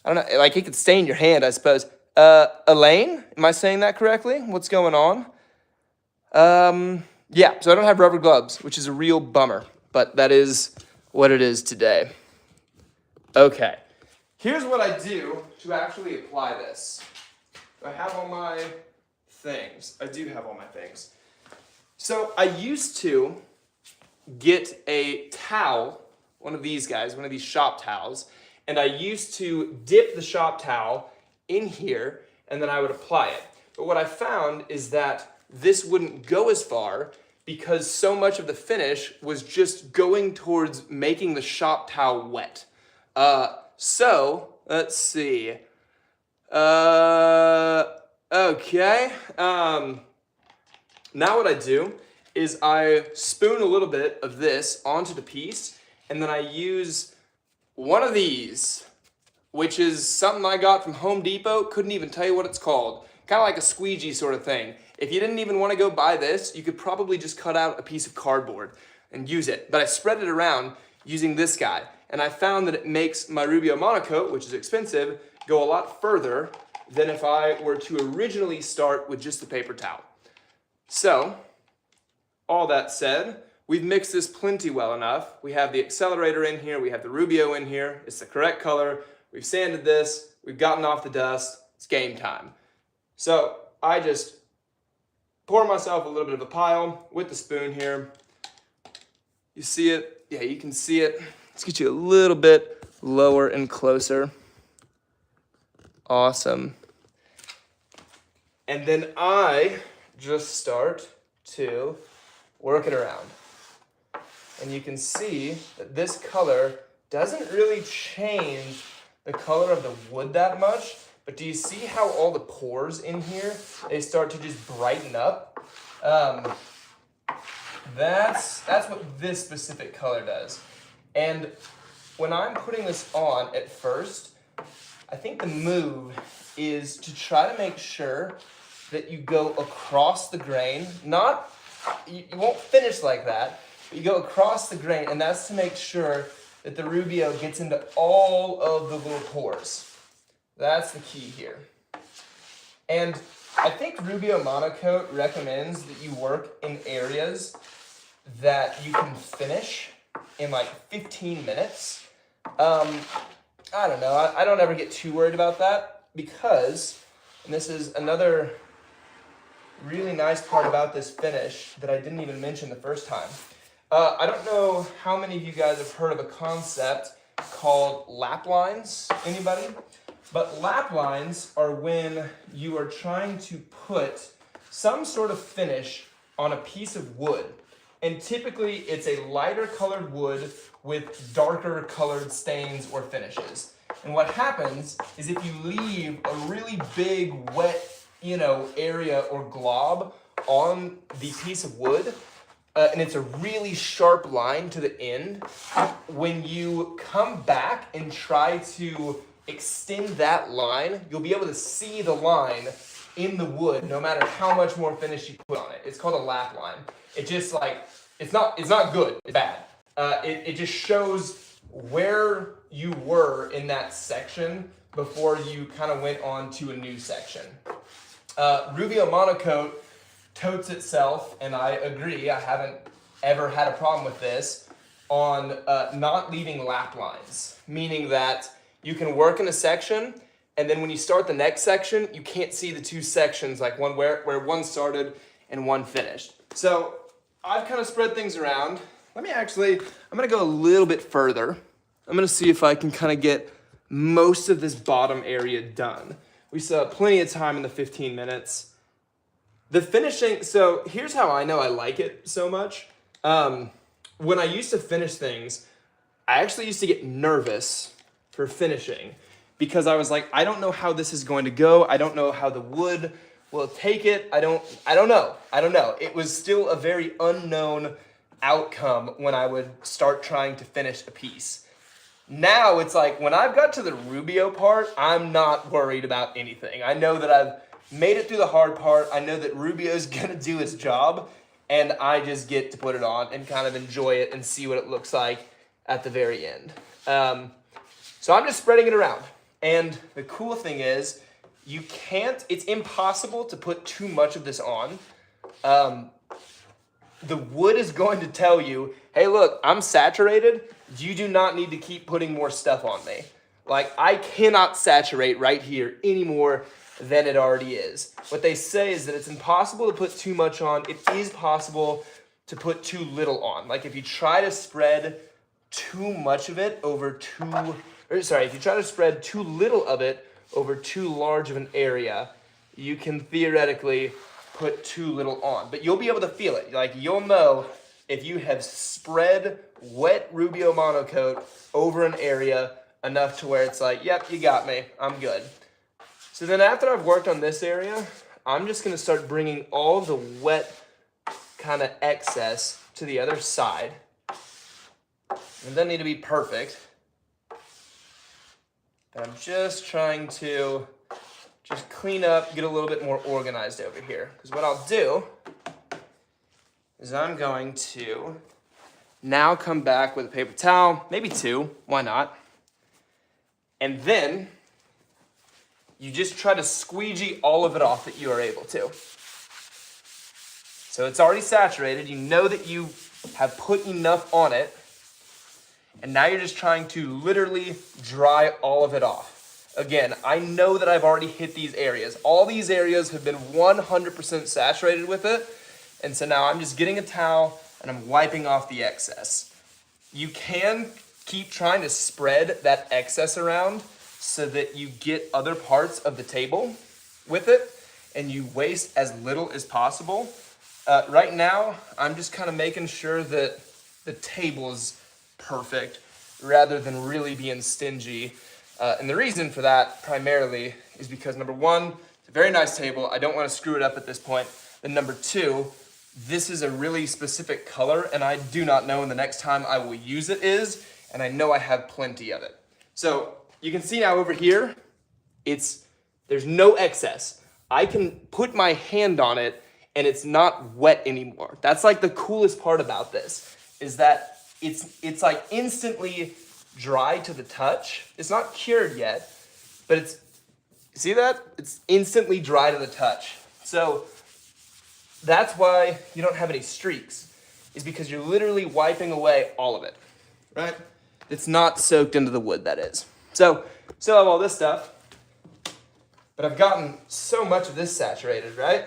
I don't know, like it could stain your hand, I suppose. Elaine, am I saying that correctly? What's going on? Yeah, so I don't have rubber gloves, which is a real bummer, but that is what it is today. Okay, here's what I do to actually apply this. I have all my things. I do have all my things. So I used to get a towel, one of these guys, one of these shop towels, and I used to dip the shop towel in here, and then I would apply it. But what I found is that this wouldn't go as far because so much of the finish was just going towards making the shop towel wet. So, let's see. Okay. Now what I do is I spoon a little bit of this onto the piece, and then I use one of these, which is something I got from Home Depot. Couldn't even tell you what it's called. Kind of like a squeegee sort of thing. If you didn't even want to go buy this, you could probably just cut out a piece of cardboard and use it. But I spread it around using this guy, and I found that it makes my Rubio Monocoat, which is expensive, go a lot further than if I were to originally start with just the paper towel. So, all that said, we've mixed this plenty well enough. We have the accelerator in here, we have the Rubio in here, it's the correct color, we've sanded this, we've gotten off the dust, it's game time. So, I just pour myself a little bit of a pile with the spoon here. You see it? Yeah, you can see it. Let's get you a little bit lower and closer. Awesome. And then I just start to work it around. And you can see that this color doesn't really change the color of the wood that much, but do you see how all the pores in here, they start to just brighten up? That's what this specific color does. And when I'm putting this on at first, I think the move is to try to make sure that you go across the grain. Not, you won't finish like that, but you go across the grain, and that's to make sure that the Rubio gets into all of the little pores. That's the key here. And I think Rubio Monocoat recommends that you work in areas that you can finish in like 15 minutes. I don't know, I don't ever get too worried about that because, and this is another really nice part about this finish that I didn't even mention the first time. I don't know how many of you guys have heard of a concept called lap lines. Anybody? But lap lines are when you are trying to put some sort of finish on a piece of wood. And typically it's a lighter colored wood with darker colored stains or finishes. And what happens is if you leave a really big wet, area or glob on the piece of wood, and it's a really sharp line to the end, when you come back and try to extend that line, you'll be able to see the line in the wood no matter how much more finish you put on it. It's called a lap line. It just it's not good, it's bad. It just shows where you were in that section before you kind of went on to a new section. Rubio Monocoat totes itself, and I agree, I haven't ever had a problem with this, on not leaving lap lines, meaning that you can work in a section, and then when you start the next section, you can't see the two sections, like one where one started and one finished. So I've kind of spread things around. I'm gonna go a little bit further. I'm gonna see if I can kind of get most of this bottom area done. We still have plenty of time in the 15 minutes. The finishing, so here's how I know I like it so much. When I used to finish things, I actually used to get nervous for finishing because I was like, I don't know how this is going to go. I don't know how the wood will take it. I don't know. It was still a very unknown outcome when I would start trying to finish a piece. Now it's like when I've got to the Rubio part, I'm not worried about anything. I know that I've made it through the hard part. I know that Rubio's gonna do its job, and I just get to put it on and kind of enjoy it and see what it looks like at the very end. So I'm just spreading it around. And the cool thing is, it's impossible to put too much of this on. The wood is going to tell you, hey, look, I'm saturated. You do not need to keep putting more stuff on me. Like, I cannot saturate right here any more than it already is. What they say is that it's impossible to put too much on. It is possible to put too little on. Like, if you try to spread too much of it over if you try to spread too little of it over too large of an area, you can theoretically put too little on. But you'll be able to feel it. Like, you'll know if you have spread wet Rubio Monocoat over an area enough to where it's like, yep, you got me, I'm good. So then after I've worked on this area, I'm just gonna start bringing all the wet kind of excess to the other side. It doesn't need to be perfect. But I'm just trying to just clean up, get a little bit more organized over here. Because what I'll do is I'm going to now come back with a paper towel, maybe two, why not? And then you just try to squeegee all of it off that you are able to. So it's already saturated, you know that you have put enough on it, and now you're just trying to literally dry all of it off. Again, I know that I've already hit these areas. All these areas have been 100% saturated with it, and so now I'm just getting a towel and I'm wiping off the excess. You can keep trying to spread that excess around so that you get other parts of the table with it and you waste as little as possible. Right now, I'm just kind of making sure that the table is perfect rather than really being stingy. And the reason for that primarily is because number one, it's a very nice table. I don't want to screw it up at this point. And number two, this is a really specific color and I do not know when the next time I will use it is, and I know I have plenty of it. So you can see now over here, there's no excess. I can put my hand on it and it's not wet anymore. That's like the coolest part about this, is that it's like instantly dry to the touch. It's not cured yet, but see that? It's instantly dry to the touch. So that's why you don't have any streaks, is because you're literally wiping away all of it, right? It's not soaked into the wood, that is. So, still have all this stuff, but I've gotten so much of this saturated, right?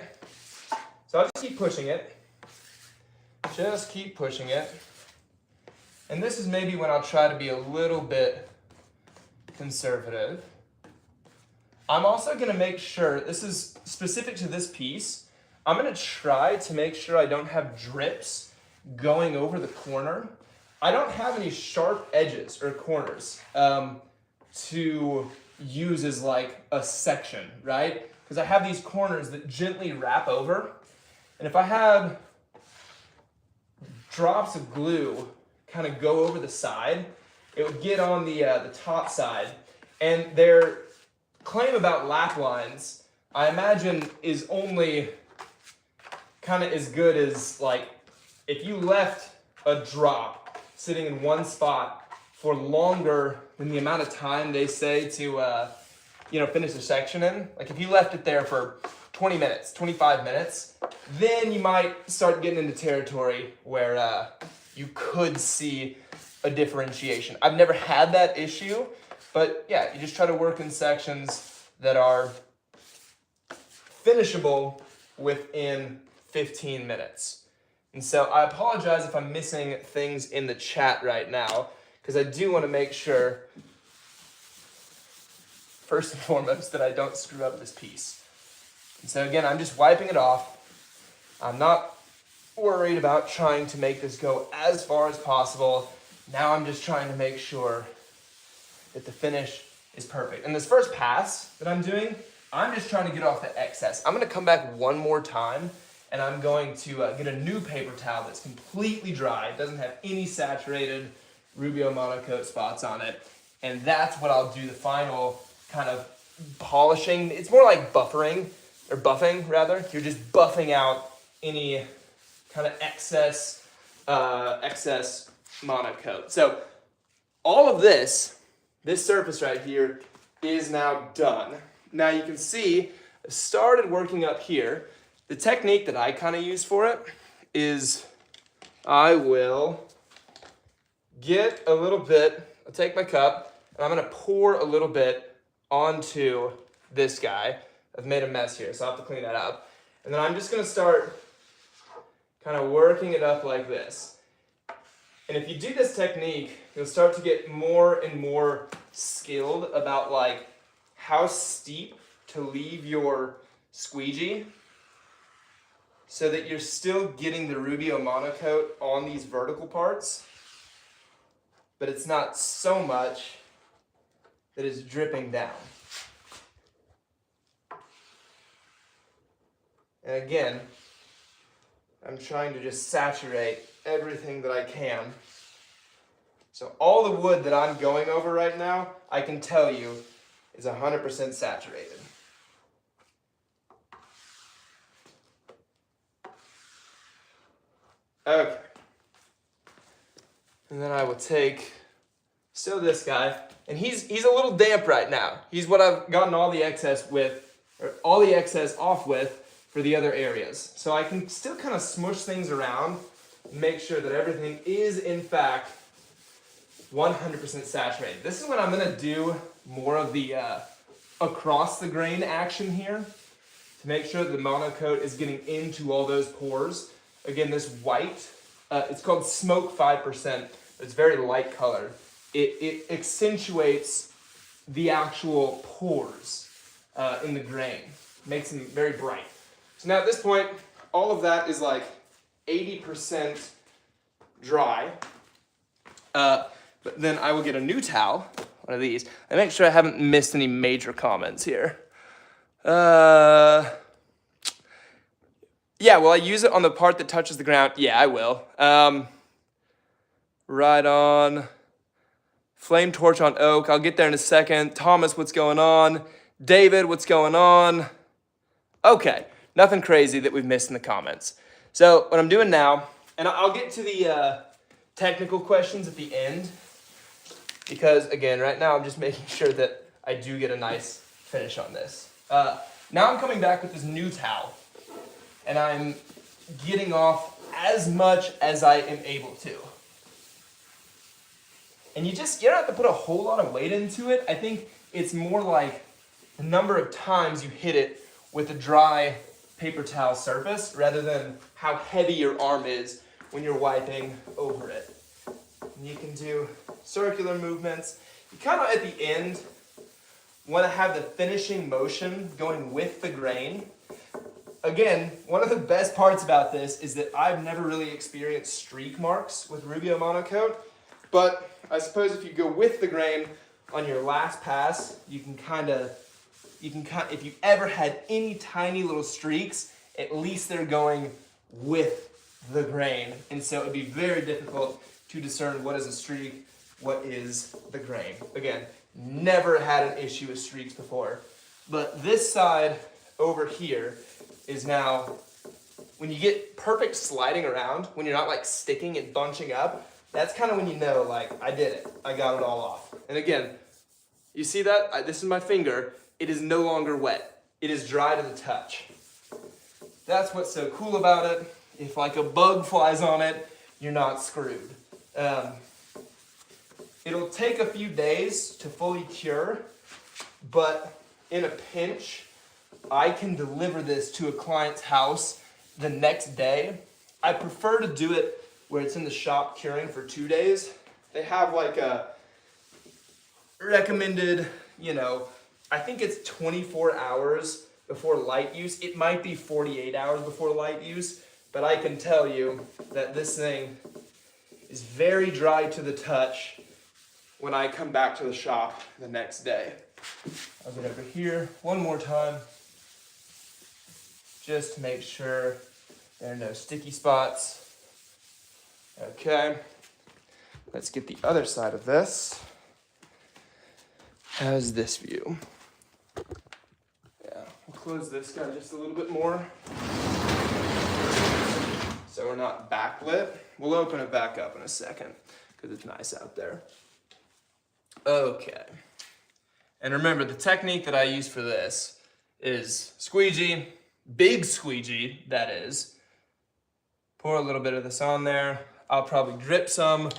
So I'll just keep pushing it. Just keep pushing it. And this is maybe when I'll try to be a little bit conservative. I'm also gonna make sure, this is specific to this piece, I'm gonna try to make sure I don't have drips going over the corner. I don't have any sharp edges or corners to use as like a section, right? Because I have these corners that gently wrap over. And if I had drops of glue kind of go over the side, it would get on the top side. And their claim about lap lines, I imagine, is only kind of as good as like if you left a drop sitting in one spot for longer than the amount of time they say to finish the section in. Like if you left it there for 20 minutes, 25 minutes, then you might start getting into territory where you could see a differentiation. I've never had that issue, but yeah, you just try to work in sections that are finishable within 15 minutes. And so I apologize if I'm missing things in the chat right now, because I do want to make sure, first and foremost, that I don't screw up this piece. And so again, I'm just wiping it off. I'm not worried about trying to make this go as far as possible. Now I'm just trying to make sure that the finish is perfect. And this first pass that I'm doing, I'm just trying to get off the excess. I'm going to come back one more time and I'm going to get a new paper towel that's completely dry. It doesn't have any saturated Rubio Monocoat spots on it. And that's what I'll do the final kind of polishing. It's more like buffering, or buffing rather. You're just buffing out any kind of excess monocoat. So all of this surface right here is now done. Now you can see I started working up here. The technique that I kind of use for it is I will get a little bit, I'll take my cup, and I'm gonna pour a little bit onto this guy. I've made a mess here, so I'll have to clean that up. And then I'm just gonna start kind of working it up like this. And if you do this technique, you'll start to get more and more skilled about like how steep to leave your squeegee so that you're still getting the Rubio Monocoat on these vertical parts, but it's not so much that it's dripping down. And again, I'm trying to just saturate everything that I can. So all the wood that I'm going over right now, I can tell you, is 100% saturated. Okay. And then I will take still this guy, and he's a little damp right now. He's what I've gotten all the excess with, or all the excess off with for the other areas. So I can still kind of smush things around and make sure that everything is in fact 100% saturated. This is when I'm gonna do more of the across the grain action here to make sure that the monocoat is getting into all those pores. Again, this white, it's called smoke 5%. It's very light colored. It accentuates the actual pores in the grain, makes them very bright. So now at this point, all of that is like 80% dry. But then I will get a new towel one of these. Let me make sure I haven't missed any major comments here. Yeah, will I use it on the part that touches the ground? Yeah, I will. Right on. Flame torch on oak. I'll get there in a second. Thomas, what's going on? David, what's going on? Okay, nothing crazy that we've missed in the comments. So what I'm doing now, and I'll get to the technical questions at the end, because again, right now I'm just making sure that I do get a nice finish on this. Now I'm coming back with this new towel, and I'm getting off as much as I am able to. And you don't have to put a whole lot of weight into it. I think it's more like the number of times you hit it with a dry paper towel surface rather than how heavy your arm is when you're wiping over it. And you can do circular movements. You kind of at the end want to have the finishing motion going with the grain. Again, one of the best parts about this is that I've never really experienced streak marks with Rubio Monocoat, but I suppose if you go with the grain on your last pass, you can if you ever had any tiny little streaks, at least they're going with the grain. And so it'd be very difficult to discern what is a streak, what is the grain. Again, never had an issue with streaks before. But this side over here is now, when you get perfect sliding around, when you're not like sticking and bunching up, that's kind of when you know, like, I did it. I got it all off. And again, you see that? This is my finger. It is no longer wet. It is dry to the touch. That's what's so cool about it. If like a bug flies on it, you're not screwed. It'll take a few days to fully cure, but in a pinch, I can deliver this to a client's house the next day. I prefer to do it where it's in the shop curing for 2 days. They have like a recommended, I think it's 24 hours before light use. It might be 48 hours before light use, but I can tell you that this thing is very dry to the touch when I come back to the shop the next day. I'll get over here one more time, just to make sure there are no sticky spots. Okay, let's get the other side of this. How's this view? Yeah, we'll close this guy just a little bit more so we're not backlit. We'll open it back up in a second because it's nice out there. Okay, and remember the technique that I use for this is squeegee, big squeegee that is. Pour a little bit of this on there. I'll probably drip some.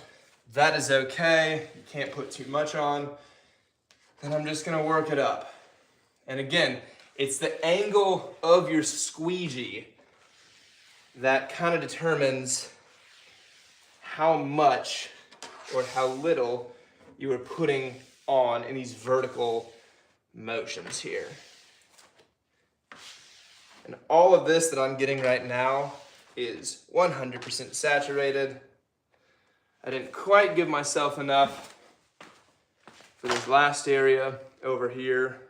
That is okay. You can't put too much on. Then I'm just gonna work it up. And again, it's the angle of your squeegee that kind of determines how much or how little you are putting on in these vertical motions here. And all of this that I'm getting right now is 100% saturated. I didn't quite give myself enough for this last area over here.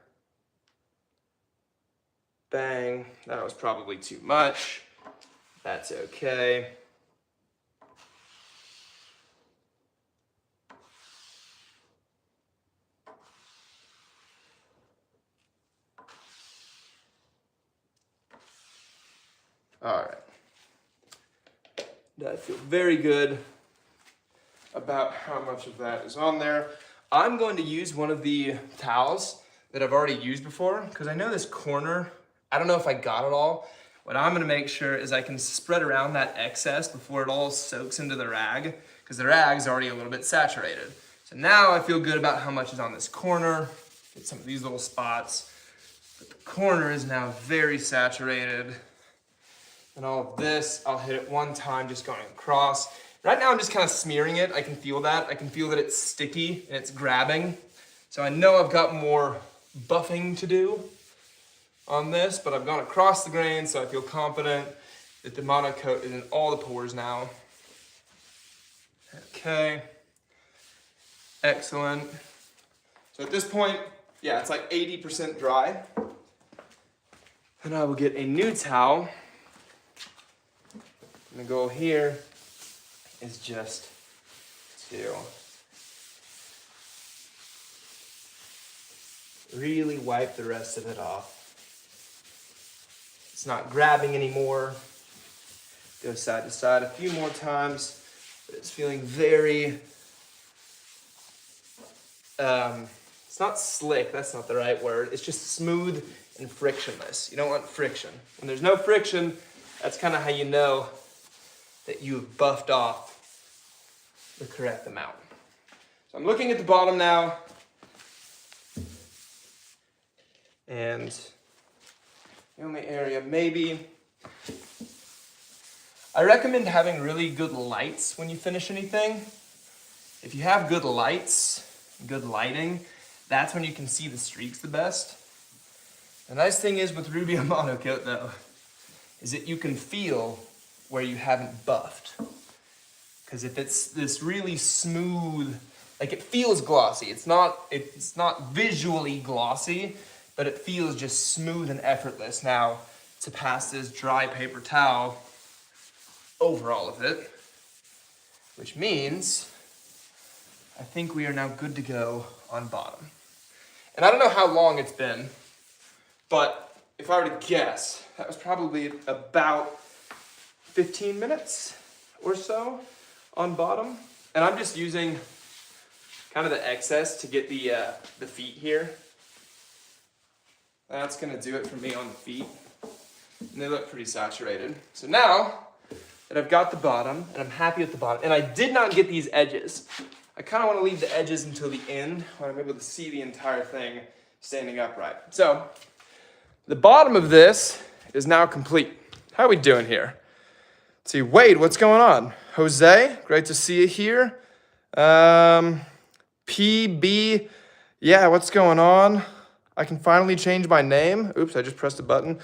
Bang, that was probably too much. That's okay. All right. I feel very good about how much of that is on there. I'm going to use one of the towels that I've already used before because I know this corner, I don't know if I got it all. What I'm gonna make sure is I can spread around that excess before it all soaks into the rag because the rag's already a little bit saturated. So now I feel good about how much is on this corner. Get some of these little spots. But the corner is now very saturated. And all of this, I'll hit it one time just going across. Right now I'm just kind of smearing it. I can feel that. I can feel that it's sticky and it's grabbing. So I know I've got more buffing to do on this, but I've gone across the grain, so I feel confident that the monocoat is in all the pores now. Okay, excellent. So at this point, yeah, it's like 80% dry. And I will get a new towel. And the goal here is just to really wipe the rest of it off. It's not grabbing anymore. Go side to side a few more times, but it's feeling very, it's not slick, that's not the right word. It's just smooth and frictionless. You don't want friction. When there's no friction, that's kind of how you know that you've buffed off the correct amount. So I'm looking at the bottom now, and the only area maybe, I recommend having really good lights when you finish anything. If you have good lights, good lighting, that's when you can see the streaks the best. The nice thing is with Rubio Monocoat though, is that you can feel where you haven't buffed. Because if it's this really smooth, like it feels glossy. It's not visually glossy, but it feels just smooth and effortless. Now, to pass this dry paper towel over all of it, which means I think we are now good to go on bottom. And I don't know how long it's been, but if I were to guess, that was probably about 15 minutes or so on bottom. And I'm just using kind of the excess to get the feet here. That's gonna do it for me on the feet. And they look pretty saturated. So now that I've got the bottom, and I'm happy with the bottom, and I did not get these edges. I kind of want to leave the edges until the end when I'm able to see the entire thing standing upright. So the bottom of this is now complete. How are we doing here? Let's see, Wade, what's going on? Jose, great to see you here. PB, yeah, what's going on? I can finally change my name. Oops, I just pressed a button.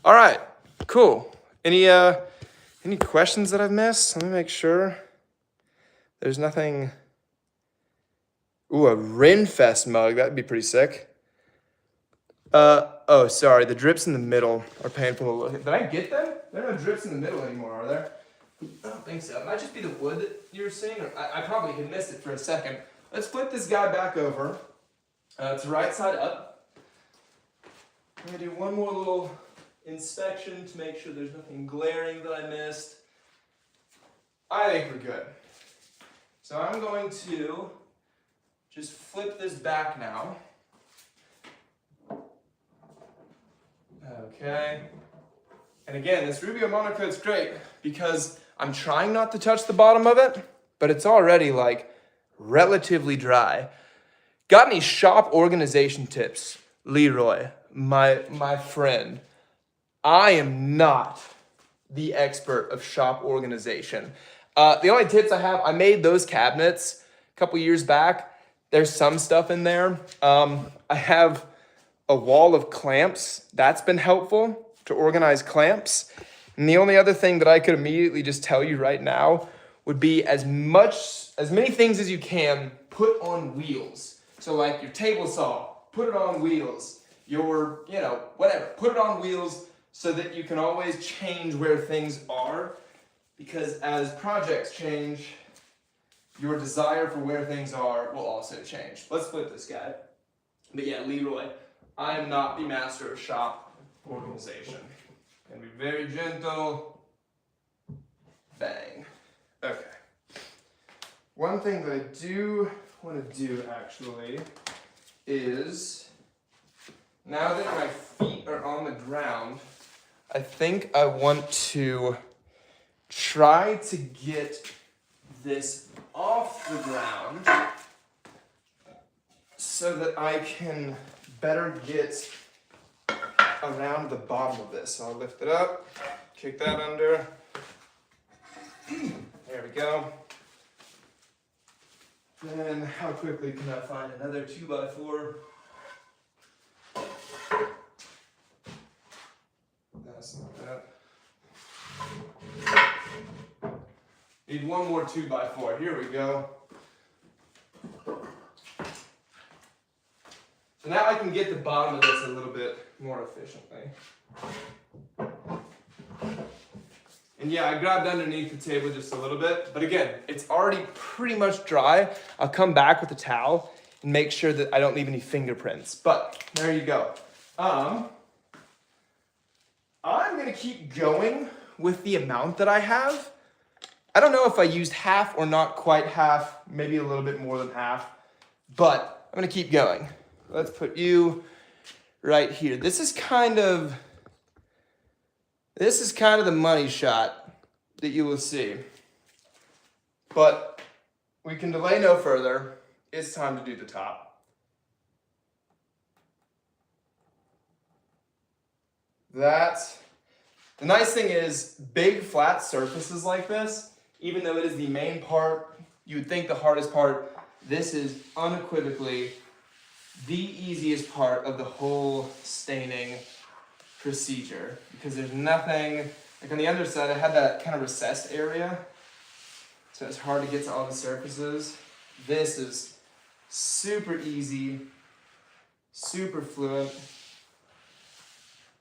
All right, cool. Any questions that I've missed? Let me make sure. There's nothing. Ooh, a Rinfest mug. That'd be pretty sick. Oh, sorry. The drips in the middle are painful to look at. Did I get them? There are no drips in the middle anymore, are there? I don't think so. It might just be the wood that you're seeing. Or I probably had missed it for a second. Let's flip this guy back over to right side up. I'm going to do one more little inspection to make sure there's nothing glaring that I missed. I think we're good. So I'm going to just flip this back now. Okay. And again, this Rubio Monocoat's great because I'm trying not to touch the bottom of it, but it's already like relatively dry. Got any shop organization tips? Leroy, my friend. I am not the expert of shop organization. The only tips I have, I made those cabinets a couple years back. There's some stuff in there. I have a wall of clamps. That's been helpful to organize clamps. And the only other thing that I could immediately just tell you right now would be as many things as you can put on wheels. So like your table saw, put it on wheels. Your, whatever, put it on wheels so that you can always change where things are. Because as projects change, your desire for where things are will also change. Let's flip this guy. But yeah, Leroy, I am not the master of shop organization. Gonna be very gentle. Bang. Okay. One thing that I do want to do actually is, now that my feet are on the ground, I think I want to try to get this off the ground so that I can better get around the bottom of this. So I'll lift it up, kick that under. There we go. Then how quickly can I find another 2x4? That's not that. Need one more 2x4. Here we go. So now I can get the bottom of this a little bit more efficiently. And yeah, I grabbed underneath the table just a little bit, but again, it's already pretty much dry. I'll come back with a towel and make sure that I don't leave any fingerprints, but there you go. I'm gonna keep going with the amount that I have. I don't know if I used half or not quite half, maybe a little bit more than half, but I'm gonna keep going. Let's put you right here. This is kind of the money shot that you will see. But we can delay no further. It's time to do the top. The nice thing is, big flat surfaces like this, even though it is the main part, you would think the hardest part, this is unequivocally the easiest part of the whole staining procedure, because there's nothing, like on the underside, I had that kind of recessed area, so it's hard to get to all the surfaces. This is super easy, super fluent.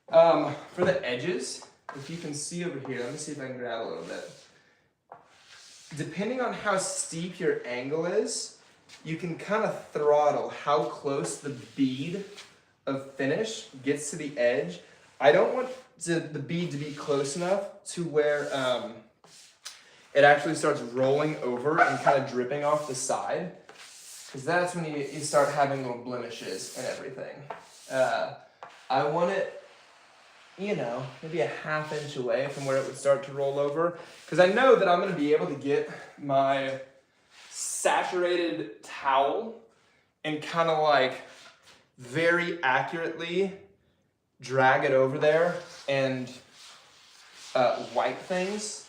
For the edges, if you can see over here, let me see if I can grab a little bit. Depending on how steep your angle is, you can kind of throttle how close the bead of finish gets to the edge. I don't want the bead to be close enough to where it actually starts rolling over and kind of dripping off the side, because that's when you start having little blemishes and everything. I want it, you know, maybe a ½ inch away from where it would start to roll over, because I know that I'm going to be able to get my saturated towel and kind of like very accurately drag it over there and wipe things.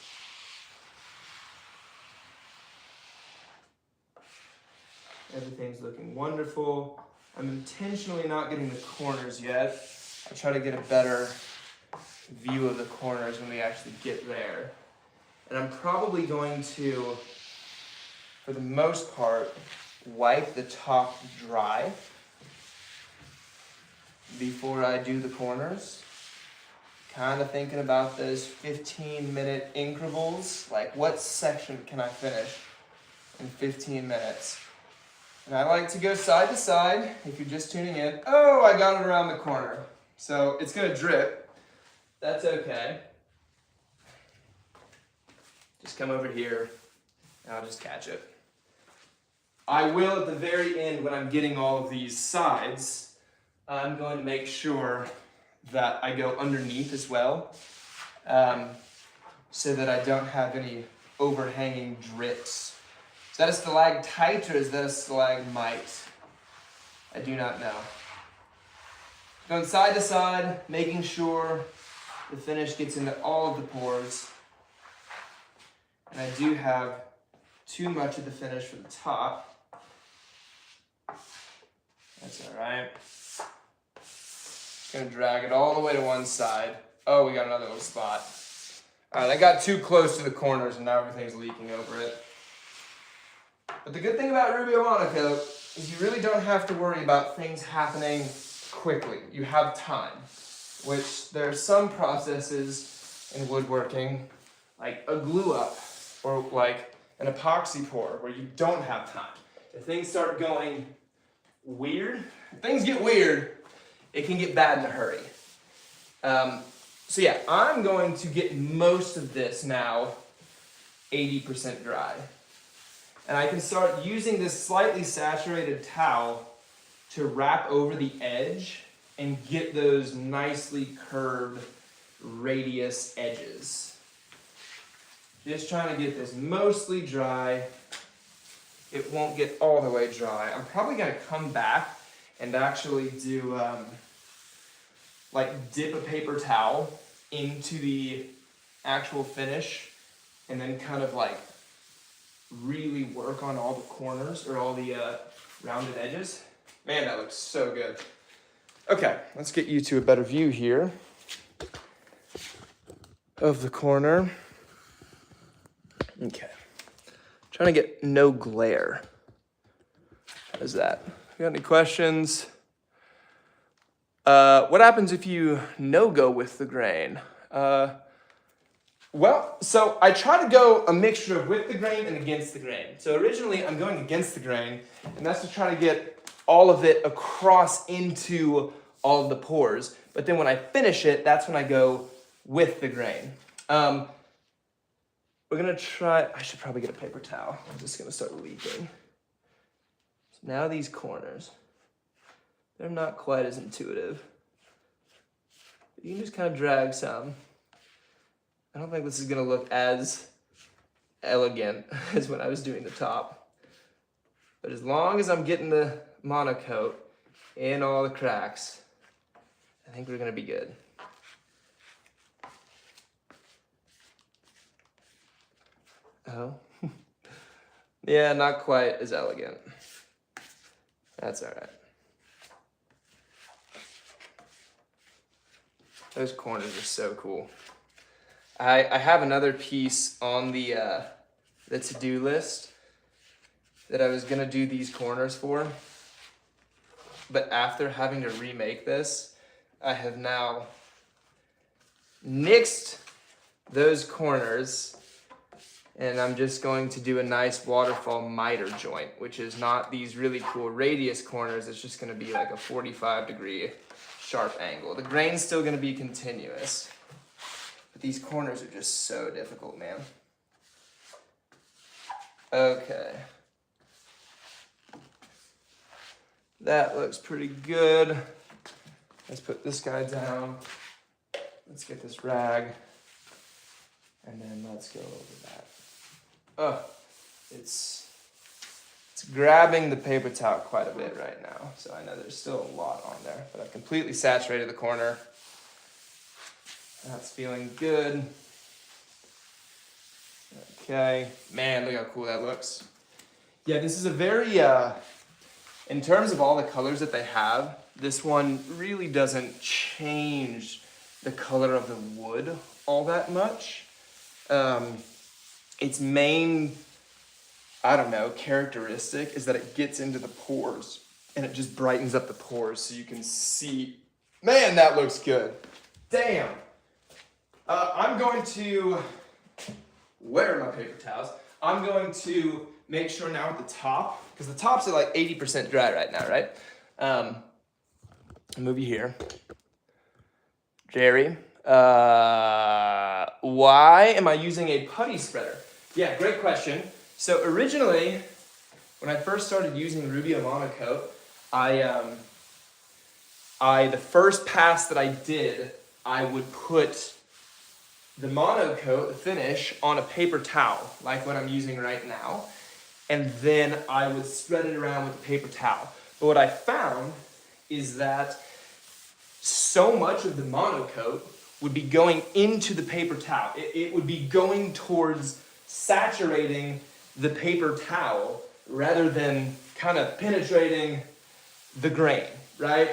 Everything's looking wonderful. I'm intentionally not getting the corners yet. I'll try to get a better view of the corners when we actually get there. And I'm probably going to, for the most part, wipe the top dry before I do the corners. Kind of thinking about those 15-minute increvals, like what section can I finish in 15 minutes? And I like to go side to side. If you're just tuning in, oh, I got it around the corner. So it's gonna drip. That's okay. Just come over here and I'll just catch it. I will at the very end, when I'm getting all of these sides, I'm going to make sure that I go underneath as well, so that I don't have any overhanging drips. Is that a stalactite or is that a stalagmite? I do not know. Going side to side, making sure the finish gets into all of the pores. And I do have too much of the finish for the top. That's all right. Gonna drag it all the way to one side. Oh, we got another little spot. All right, I got too close to the corners and now everything's leaking over it. But the good thing about Rubio Monocoat is you really don't have to worry about things happening quickly. You have time, which there are some processes in woodworking, like a glue up or like an epoxy pour, where you don't have time. If things start going weird, if things get weird, it can get bad in a hurry. So yeah, I'm going to get most of this now 80% dry. And I can start using this slightly saturated towel to wrap over the edge and get those nicely curved radius edges. Just trying to get this mostly dry. It won't get all the way dry. I'm probably gonna come back and actually do, like dip a paper towel into the actual finish and then kind of like really work on all the corners or all the rounded edges. Man, that looks so good. Okay, let's get you to a better view here of the corner. Okay, trying to get no glare. How is that? You got any questions? What happens if you no-go with the grain? Well, so I try to go a mixture of with the grain and against the grain. So originally I'm going against the grain, and that's to try to get all of it across into all of the pores. But then when I finish it, that's when I go with the grain. We're gonna try, I should probably get a paper towel. I'm just gonna start leaking. So now these corners, they're not quite as intuitive. You can just kind of drag some. I don't think this is gonna look as elegant as when I was doing the top. But as long as I'm getting the monocoat in all the cracks, I think we're gonna be good. Oh. Yeah, not quite as elegant. That's all right. Those corners are so cool. I have another piece on the to-do list that I was gonna do these corners for, but after having to remake this, I have now nixed those corners, and I'm just going to do a nice waterfall miter joint, which is not these really cool radius corners. It's just gonna be like a 45-degree sharp angle. The grain's still gonna be continuous, but these corners are just so difficult, man. Okay. That looks pretty good. Let's put this guy down. Let's get this rag. And then let's go over that. Oh, it's grabbing the paper towel quite a bit right now. So I know there's still a lot on there, but I've completely saturated the corner. That's feeling good. Okay, man, look how cool that looks. Yeah, this is a very, in terms of all the colors that they have, this one really doesn't change the color of the wood all that much. Its main, I don't know, characteristic is that it gets into the pores and it just brightens up the pores so you can see. Man, that looks good. Damn. I'm going to, where are my paper towels? I'm going to make sure now at the top, because the tops are like 80% dry right now, right? I'll move you here. Jerry, why am I using a putty spreader? Yeah, great question. So originally, when I first started using Rubio Monocoat, the first pass that I did, I would put the monocoat, the finish, on a paper towel, like what I'm using right now, and then I would spread it around with a paper towel. But what I found is that so much of the monocoat would be going into the paper towel. It would be going towards saturating the paper towel rather than kind of penetrating the grain, right?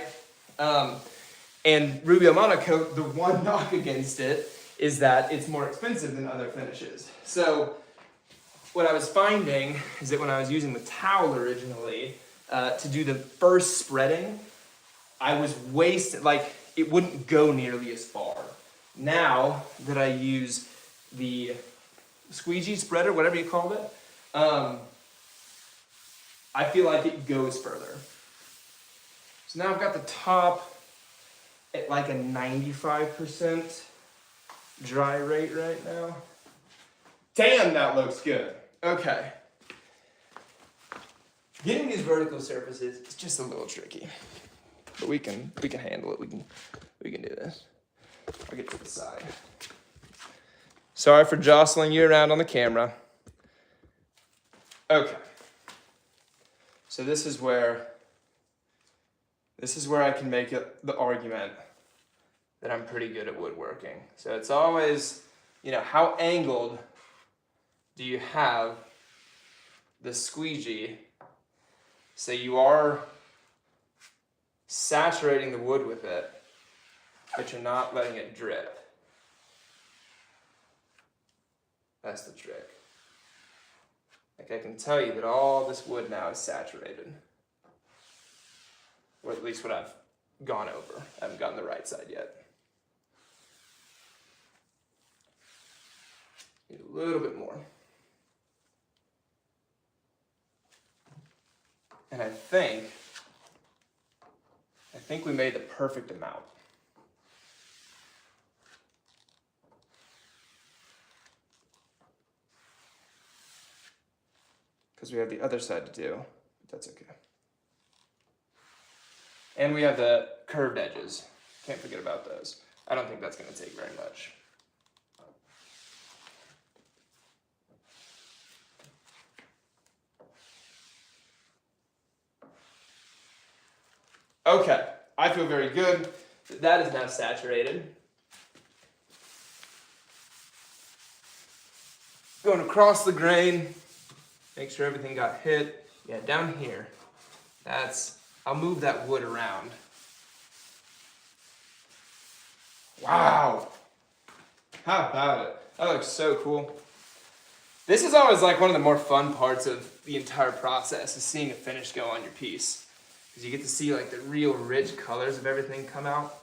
And Rubio Monocoat, the one knock against it is that it's more expensive than other finishes. So what I was finding is that when I was using the towel originally to do the first spreading, I was wasting, like it wouldn't go nearly as far. Now that I use the squeegee spreader, whatever you called it, I feel like it goes further. So now I've got the top at like a 95% dry rate right now. Damn, that looks good. Okay. Getting these vertical surfaces is just a little tricky, but we can handle it. We can do this. I'll get to the side. Sorry for jostling you around on the camera. Okay. So this is where I can make the argument that I'm pretty good at woodworking. So it's always, how angled do you have the squeegee so you are saturating the wood with it, but you're not letting it drip. That's the trick. Like I can tell you that all this wood now is saturated. Or at least what I've gone over. I haven't gotten the right side yet. Need a little bit more. And I think we made the perfect amount. Because we have the other side to do, but that's okay. And we have the curved edges. Can't forget about those. I don't think that's going to take very much. Okay, I feel very good. That is now saturated. Going across the grain, make sure everything got hit. Yeah, down here. I'll move that wood around. Wow. How about it? That looks so cool. This is always like one of the more fun parts of the entire process, is seeing a finish go on your piece. Because you get to see like the real rich colors of everything come out.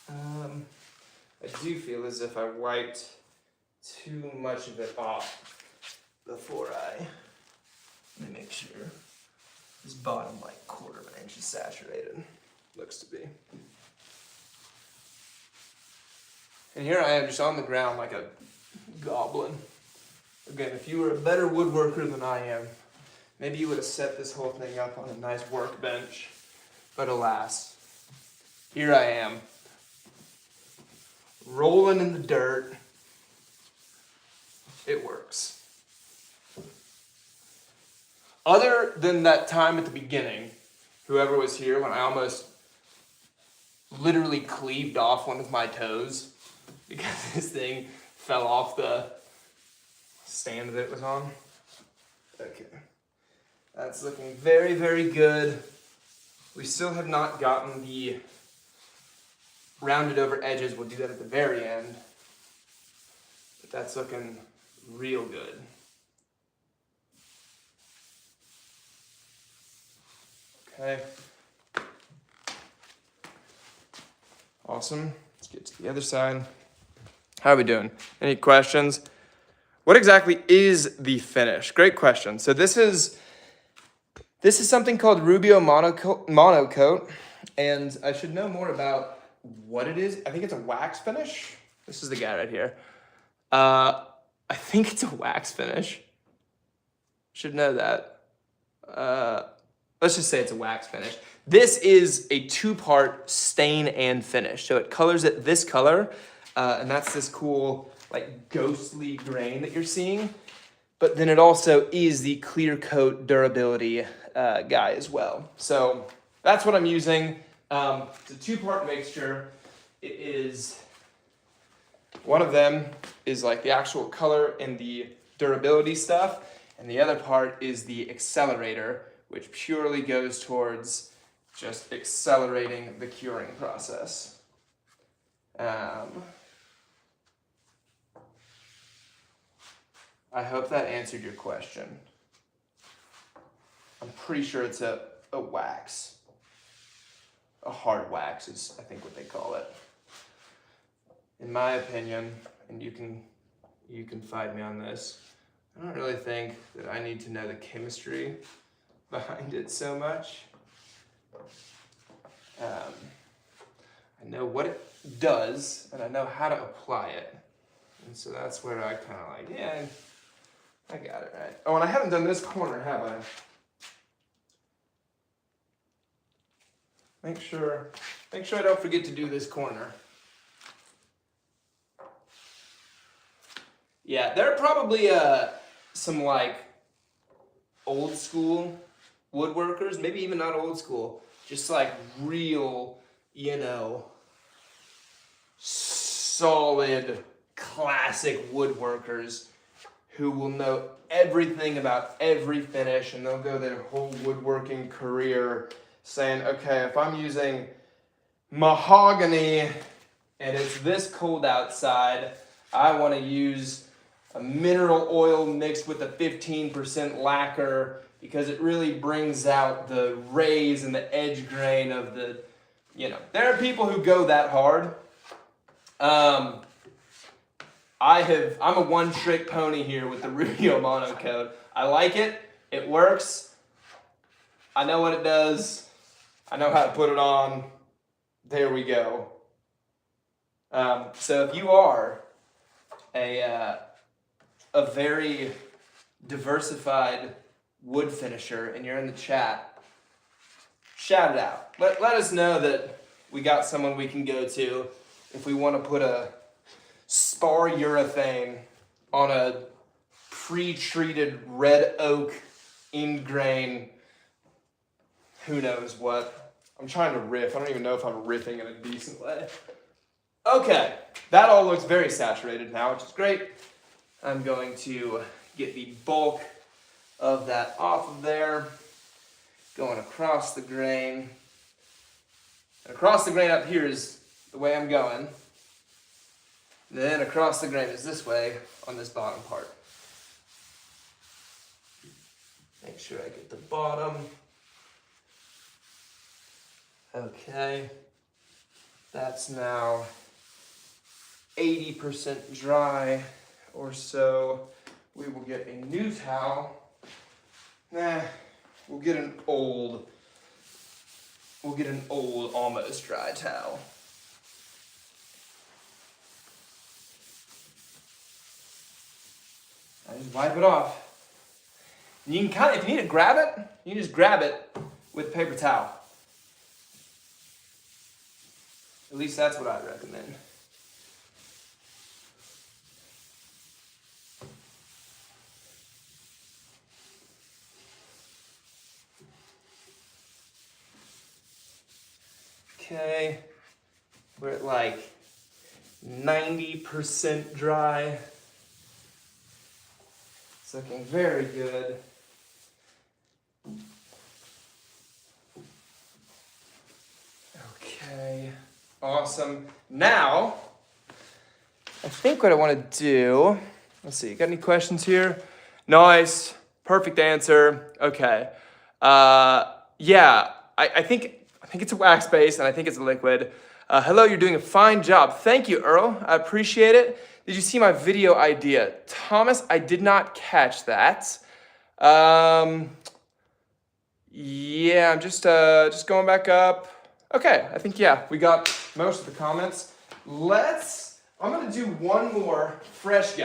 I do feel as if I wiped too much of it off before let me make sure this bottom like quarter of an inch is saturated. Looks to be. And here I am just on the ground like a goblin. Again, if you were a better woodworker than I am, maybe you would have set this whole thing up on a nice workbench. But alas, here I am, rolling in the dirt. It works. Other than that time at the beginning, whoever was here when I almost literally cleaved off one of my toes because this thing fell off the stand that it was on. Okay. That's looking very, very good. We still have not gotten the rounded over edges. We'll do that at the very end. But that's looking real good. Okay. Awesome. Let's get to the other side. How are we doing? Any questions? What exactly is the finish? Great question. So this is something called Rubio Monocoat, and I should know more about what it is. I think it's a wax finish. This is the guy right here. I think it's a wax finish. Should know that. Let's just say it's a wax finish. This is a two-part stain and finish. So it colors it this color, and that's this cool, like, ghostly grain that you're seeing. But then it also is the clear coat durability guy as well. So that's what I'm using. It's a two-part mixture. It is, one of them is like the actual color and the durability stuff, and the other part is the accelerator, which purely goes towards just accelerating the curing process. I hope that answered your question. I'm pretty sure it's a wax. A hard wax is, I think, what they call it. In my opinion, and you can fight me on this, I don't really think that I need to know the chemistry behind it so much. I know what it does, and I know how to apply it. And so that's where I kind of like, yeah, I got it right. Oh, and I haven't done this corner, have I? Make sure I don't forget to do this corner. Yeah, there are probably some like old school woodworkers, maybe even not old school, just like real, solid, classic woodworkers who will know everything about every finish, and they'll go their whole woodworking career saying, okay, if I'm using mahogany and it's this cold outside, I want to use a mineral oil mixed with a 15% lacquer because it really brings out the rays and the edge grain of the, you know, there are people who go that hard. I'm a one-trick pony here with the Rubio Monocoat. I like it. It works. I know what it does. I know how to put it on. There we go. So if you are a very diversified wood finisher and you're in the chat, shout it out. Let us know that we got someone we can go to if we want to put a spar urethane on a pre-treated red oak ingrain, who knows what. I'm trying to riff. I don't even know if I'm riffing in a decent way. Okay, that all looks very saturated now, which is great. I'm going to get the bulk of that off of there, going across the grain. And across the grain up here is the way I'm going. Then across the grain is this way on this bottom part. Make sure I get the bottom. Okay, that's now 80% dry or so. We will get a new towel. We'll get an old almost dry towel. I just wipe it off. And you can if you need to grab it, you can just grab it with a paper towel. At least that's what I recommend. Okay, we're at like 90% dry. It's looking very good. Okay, awesome. Now, I think what I want to do, let's see, got any questions here? Nice, perfect answer. Okay, yeah, I think it's a wax base and I think it's a liquid. Hello, you're doing a fine job. Thank you, Earl. I appreciate it. Did you see my video idea? Thomas, I did not catch that. Yeah, I'm just going back up. Okay, I think, yeah, we got most of the comments. I'm gonna do one more fresh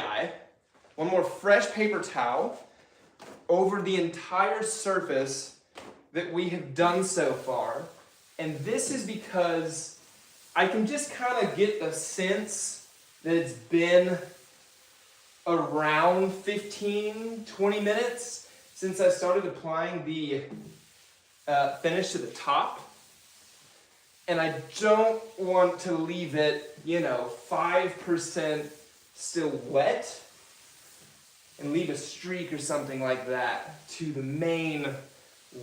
paper towel over the entire surface that we have done so far. And this is because I can just kind of get the sense that it's been around 15, 20 minutes since I started applying the finish to the top. And I don't want to leave it, 5% still wet and leave a streak or something like that to the main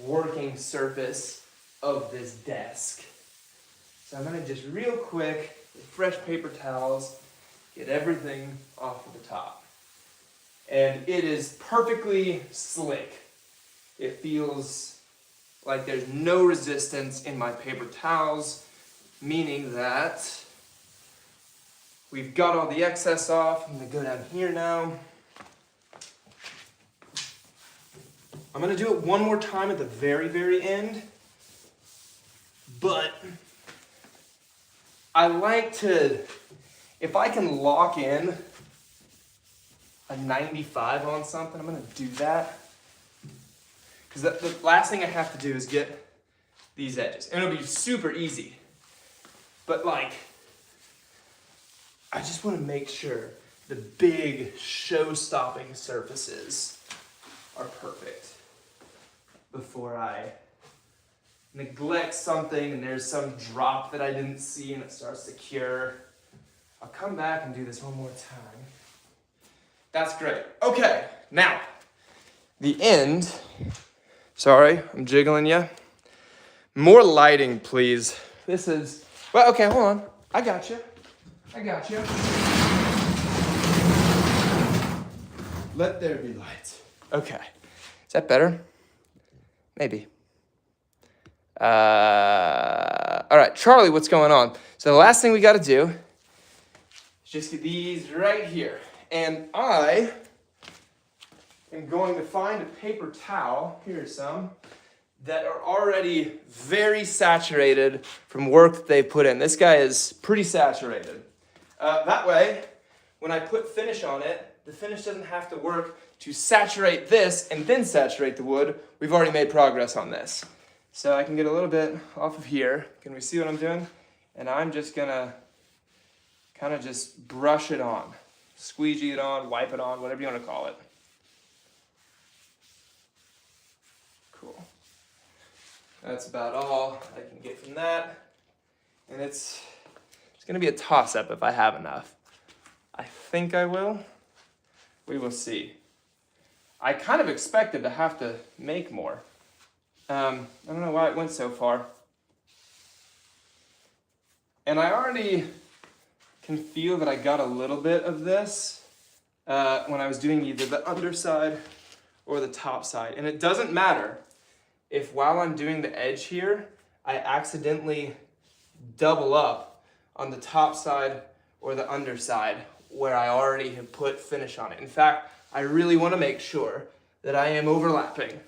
working surface of this desk. So I'm gonna just real quick, with fresh paper towels, get everything off of the top. And it is perfectly slick. It feels like there's no resistance in my paper towels, meaning that we've got all the excess off. I'm gonna go down here now. I'm gonna do it one more time at the very, very end, but I like to, if I can lock in a 95 on something, I'm gonna do that. Because the last thing I have to do is get these edges. And it'll be super easy. But I just want to make sure the big show-stopping surfaces are perfect before I neglect something and there's some drop that I didn't see and it starts to cure. I'll come back and do this one more time. That's great. Okay, now, the end. Sorry, I'm jiggling you. More lighting, please. This is, well, okay, hold on. I got you. Let there be light. Okay, is that better? Maybe. All right, Charlie, what's going on? So the last thing we got to do is just get these right here. And I am going to find a paper towel, here's some, that are already very saturated from work that they've put in. This guy is pretty saturated. That way, when I put finish on it, the finish doesn't have to work to saturate this and then saturate the wood. We've already made progress on this. So I can get a little bit off of here. Can we see what I'm doing? And I'm just gonna kind of just brush it on. Squeegee it on, wipe it on, whatever you want to call it. Cool. That's about all I can get from that. And it's gonna be a toss-up if I have enough. I think I will. We will see. I kind of expected to have to make more. I don't know why it went so far. And I already can feel that I got a little bit of this when I was doing either the underside or the top side. And it doesn't matter if while I'm doing the edge here, I accidentally double up on the top side or the underside where I already have put finish on it. In fact, I really want to make sure that I am overlapping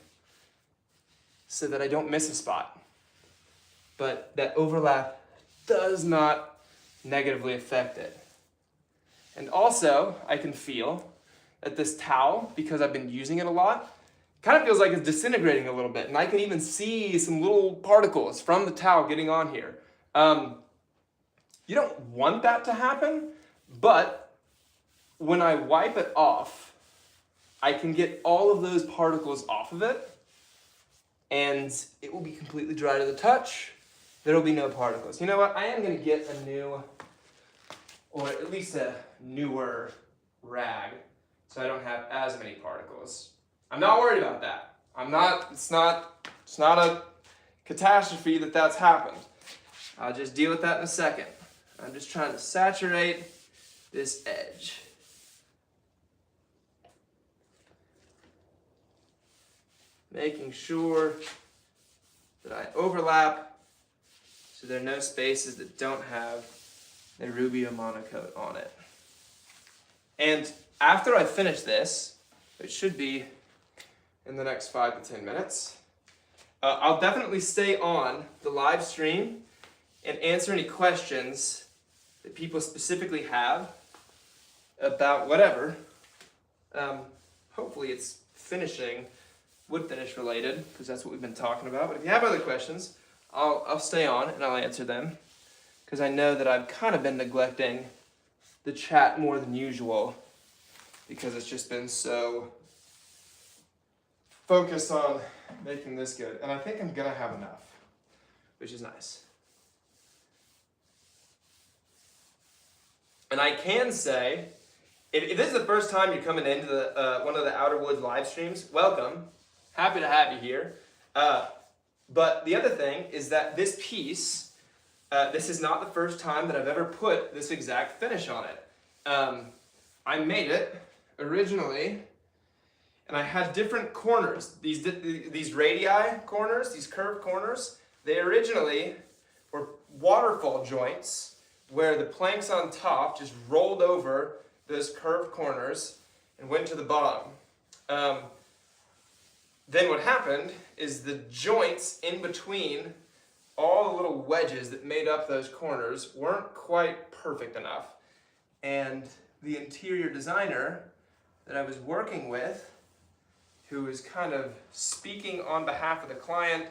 so that I don't miss a spot. But that overlap does not negatively affect it. And also, I can feel that this towel, because I've been using it a lot, kind of feels like it's disintegrating a little bit. And I can even see some little particles from the towel getting on here. You don't want that to happen, but when I wipe it off, I can get all of those particles off of it, and it will be completely dry to the touch. There will be no particles. You know what? I am going to get a new, or at least a newer rag, so I don't have as many particles. I'm not worried about that. It's not a catastrophe that that's happened. I'll just deal with that in a second. I'm just trying to saturate this edge. Making sure that I overlap so there are no spaces that don't have a Rubio Monocoat on it. And after I finish this, it should be in the next 5 to 10 minutes, I'll definitely stay on the live stream and answer any questions that people specifically have about whatever. Hopefully it's wood finish related, because that's what we've been talking about. But if you have other questions, I'll stay on and I'll answer them, because I know that I've kind of been neglecting the chat more than usual, because it's just been so focused on making this good. And I think I'm gonna have enough, which is nice. And I can say, if this is the first time you're coming into one of the Outer Woods live streams, welcome. Happy to have you here. But the other thing is that this piece, this is not the first time that I've ever put this exact finish on it. I made it originally, and I had different corners. These radii corners, these curved corners, they originally were waterfall joints where the planks on top just rolled over those curved corners and went to the bottom. Then what happened is the joints in between all the little wedges that made up those corners weren't quite perfect enough. And the interior designer that I was working with, who was kind of speaking on behalf of the client,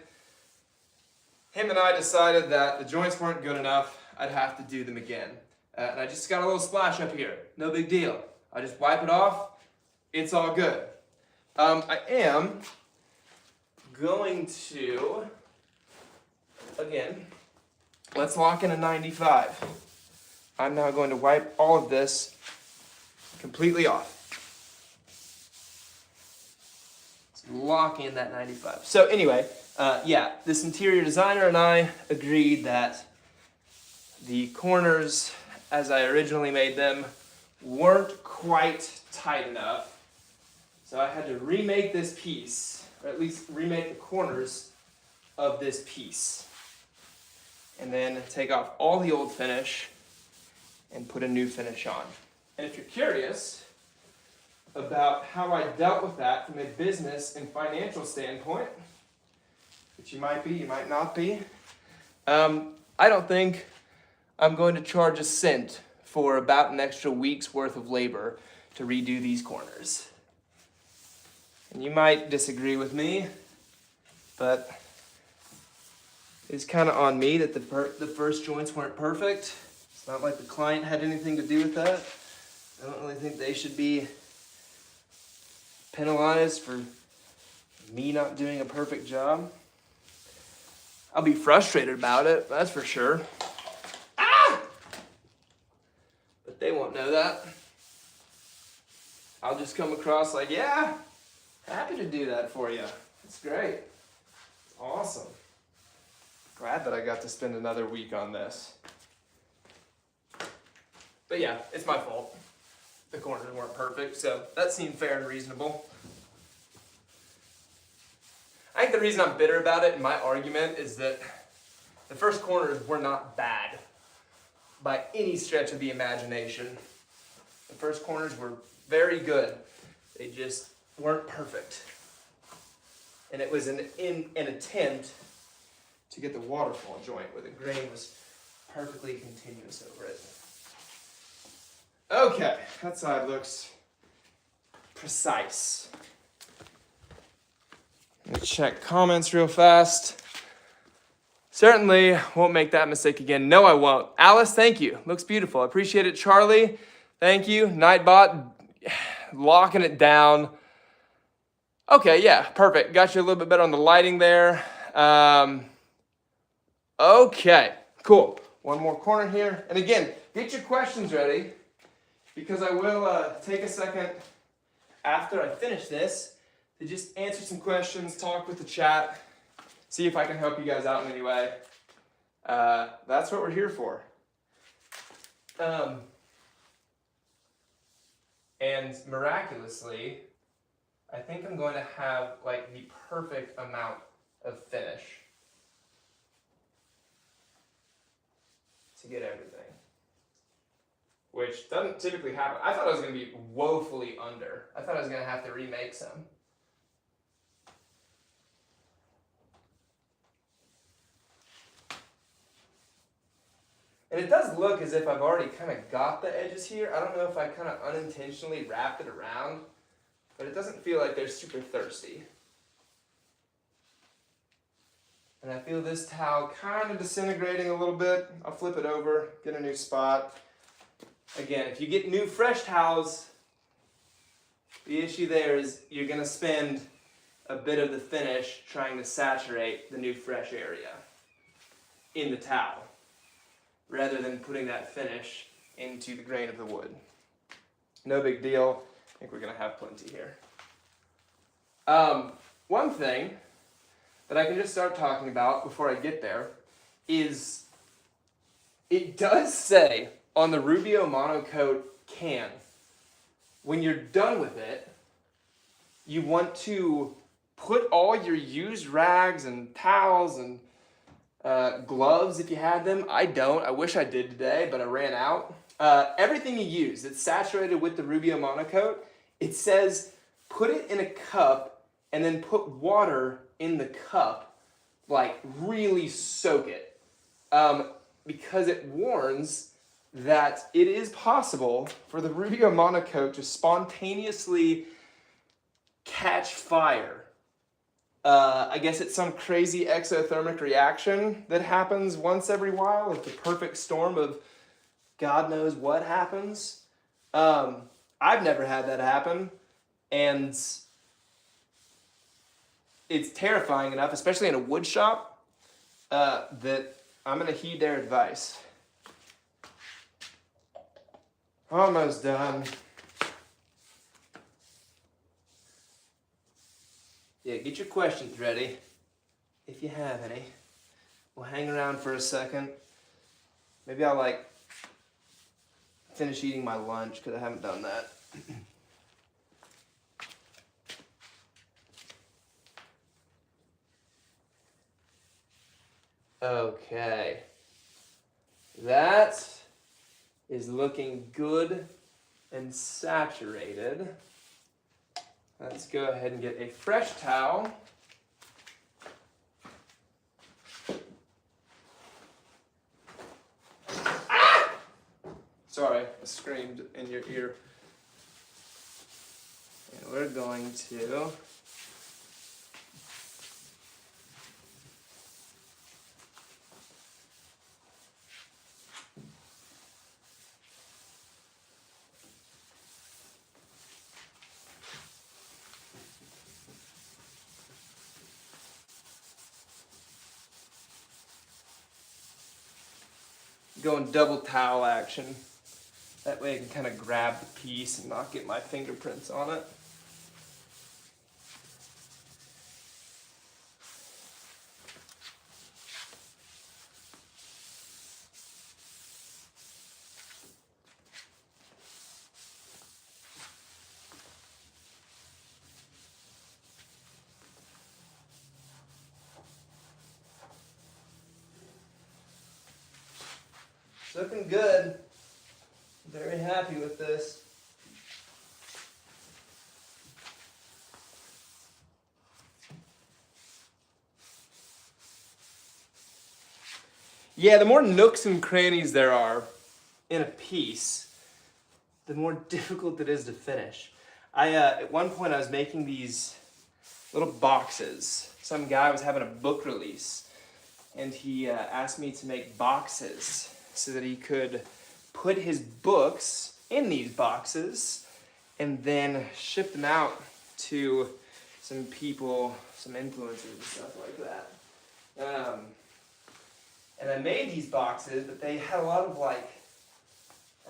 him and I decided that the joints weren't good enough. I'd have to do them again. And I just got a little splash up here. No big deal. I just wipe it off. It's all good. I am going to, again, let's lock in a 95. I'm now going to wipe all of this completely off. Let's lock in that 95. So anyway, yeah, this interior designer and I agreed that the corners, as I originally made them, weren't quite tight enough. So I had to remake this piece, or at least remake the corners of this piece. And then take off all the old finish and put a new finish on. And if you're curious about how I dealt with that from a business and financial standpoint, which you might be, you might not be, I don't think I'm going to charge a cent for about an extra week's worth of labor to redo these corners. And you might disagree with me, but it's kind of on me that the first joints weren't perfect. It's not like the client had anything to do with that. I don't really think they should be penalized for me not doing a perfect job. I'll be frustrated about it, that's for sure. Ah! But they won't know that. I'll just come across like, yeah, happy to do that for you. It's great. It's awesome. Glad that I got to spend another week on this. But yeah, it's my fault. The corners weren't perfect, so that seemed fair and reasonable. I think the reason I'm bitter about it in my argument is that the first corners were not bad by any stretch of the imagination. The first corners were very good. They just weren't perfect. And it was an attempt to get the waterfall joint where the grain was perfectly continuous over it. Okay, that side looks precise. Let me check comments real fast. Certainly won't make that mistake again. No, I won't. Alice, thank you. Looks beautiful. I appreciate it. Charlie, thank you. Nightbot, locking it down. Okay, yeah, perfect. Got you a little bit better on the lighting there. Okay, cool. One more corner here. And again, get your questions ready because I will take a second after I finish this to just answer some questions, talk with the chat, see if I can help you guys out in any way. That's what we're here for. And miraculously, I think I'm going to have like the perfect amount of finish to get everything, which doesn't typically happen. I thought I was going to be woefully under. I thought I was going to have to remake some. And it does look as if I've already kind of got the edges here. I don't know if I kind of unintentionally wrapped it around, but it doesn't feel like they're super thirsty. And I feel this towel kind of disintegrating a little bit. I'll flip it over, get a new spot. Again, if you get new fresh towels, the issue there is you're going to spend a bit of the finish trying to saturate the new fresh area in the towel, rather than putting that finish into the grain of the wood. No big deal. I think we're going to have plenty here. One thing that I can just start talking about before I get there is it does say on the Rubio Monocoat can, when you're done with it, you want to put all your used rags and towels and gloves if you had them. I don't. I wish I did today, but I ran out. Everything you use that's saturated with the Rubio Monocoat, it says put it in a cup and then put water in the cup, like really soak it, because it warns that it is possible for the Rubio Monocoat to spontaneously catch fire. I guess it's some crazy exothermic reaction that happens once every while with the perfect storm of God knows what happens. I've never had that happen, and it's terrifying enough, especially in a wood shop, that I'm going to heed their advice. Almost done. Yeah, get your questions ready, if you have any. We'll hang around for a second. Maybe I'll finish eating my lunch because I haven't done that. Okay. That is looking good and saturated. Let's go ahead and get a fresh towel. Ah! Sorry, I screamed in your ear. And we're going to go in double towel action. That way I can kind of grab the piece and not get my fingerprints on it. It's looking good. Very happy with this. Yeah, the more nooks and crannies there are in a piece, the more difficult it is to finish. At one point I was making these little boxes. Some guy was having a book release, and he asked me to make boxes so that he could put his books in these boxes and then ship them out to some people, some influencers and stuff like that. And I made these boxes, but they had a lot of I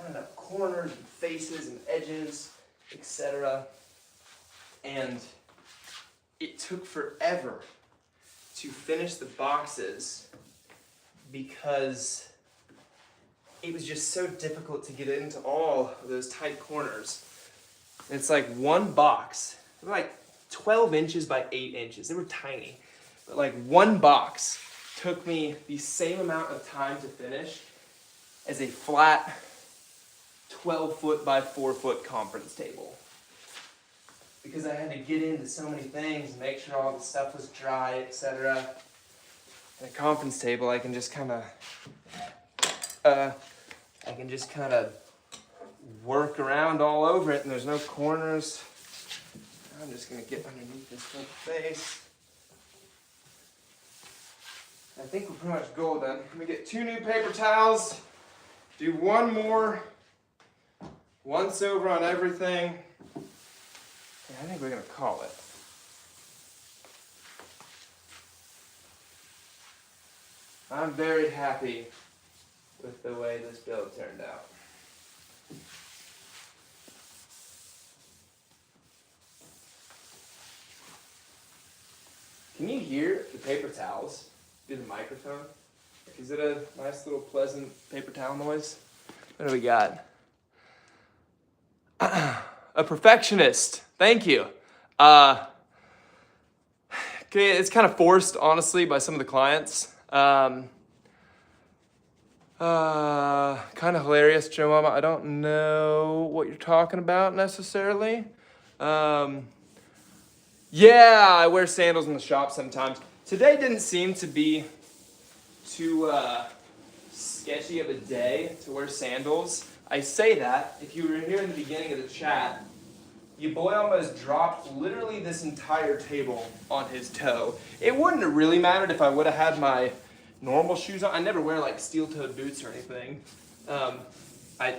don't know, corners and faces and edges, etc. And it took forever to finish the boxes because it was just so difficult to get into all of those tight corners. And it's like one box, they were like 12 inches by 8 inches. They were tiny, but like one box took me the same amount of time to finish as a flat 12-foot by 4-foot conference table. Because I had to get into so many things and make sure all the stuff was dry, etc. And a conference table, I can just kind of work around all over it, and there's no corners. I'm just gonna get underneath this front face. I think we're pretty much golden. Let me get 2 new paper towels. Do one more. Once over on everything. Yeah, I think we're gonna call it. I'm very happy with the way this build turned out. Can you hear the paper towels through the microphone? Is it a nice little pleasant paper towel noise? What do we got? A perfectionist. Thank you. Okay, it's kind of forced, honestly, by some of the clients. Kind of hilarious, Joe Mama. I don't know what you're talking about necessarily. Yeah, I wear sandals in the shop sometimes. Today didn't seem to be too sketchy of a day to wear sandals. I say that, if you were here in the beginning of the chat, your boy almost dropped literally this entire table on his toe. It wouldn't have really mattered if I would have had my normal shoes on. I never wear like steel-toed boots or anything. I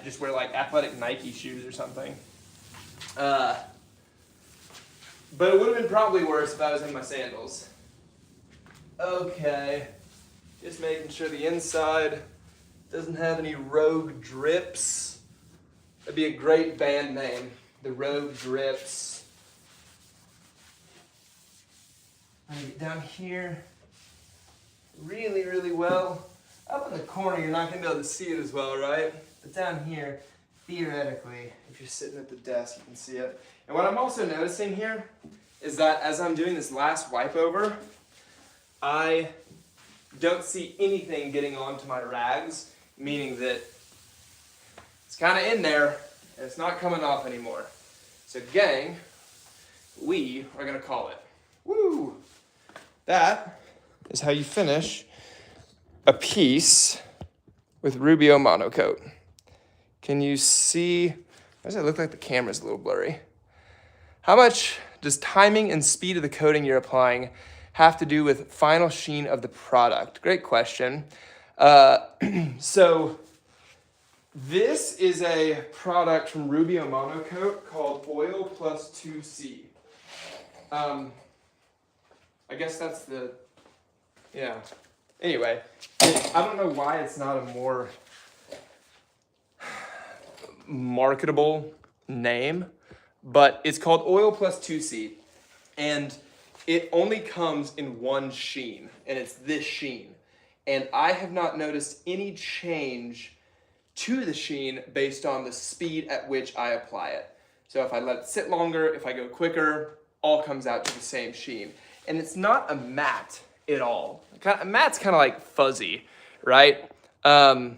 just wear like athletic Nike shoes or something. But it would have been probably worse if I was in my sandals. Okay, just making sure the inside doesn't have any rogue drips. That'd be a great band name, the Rogue Drips. I get down here really, really well. Up in the corner, you're not gonna be able to see it as well, right? But down here, theoretically, if you're sitting at the desk, you can see it. And what I'm also noticing here is that as I'm doing this last wipe over, I don't see anything getting onto my rags, meaning that it's kind of in there and it's not coming off anymore. So gang, we are gonna call it. Woo! That is how you finish a piece with Rubio Monocoat. Can you see? Why does it look like the camera's a little blurry? How much does timing and speed of the coating you're applying have to do with final sheen of the product? Great question. So this is a product from Rubio Monocoat called Oil Plus 2C. I guess that's the, yeah. Anyway, I don't know why it's not a more marketable name, but it's called Oil Plus 2C, and it only comes in one sheen, and it's this sheen. And I have not noticed any change to the sheen based on the speed at which I apply it. So if I let it sit longer, if I go quicker, all comes out to the same sheen. And it's not a matte at all. A matte's kind of like fuzzy, right? But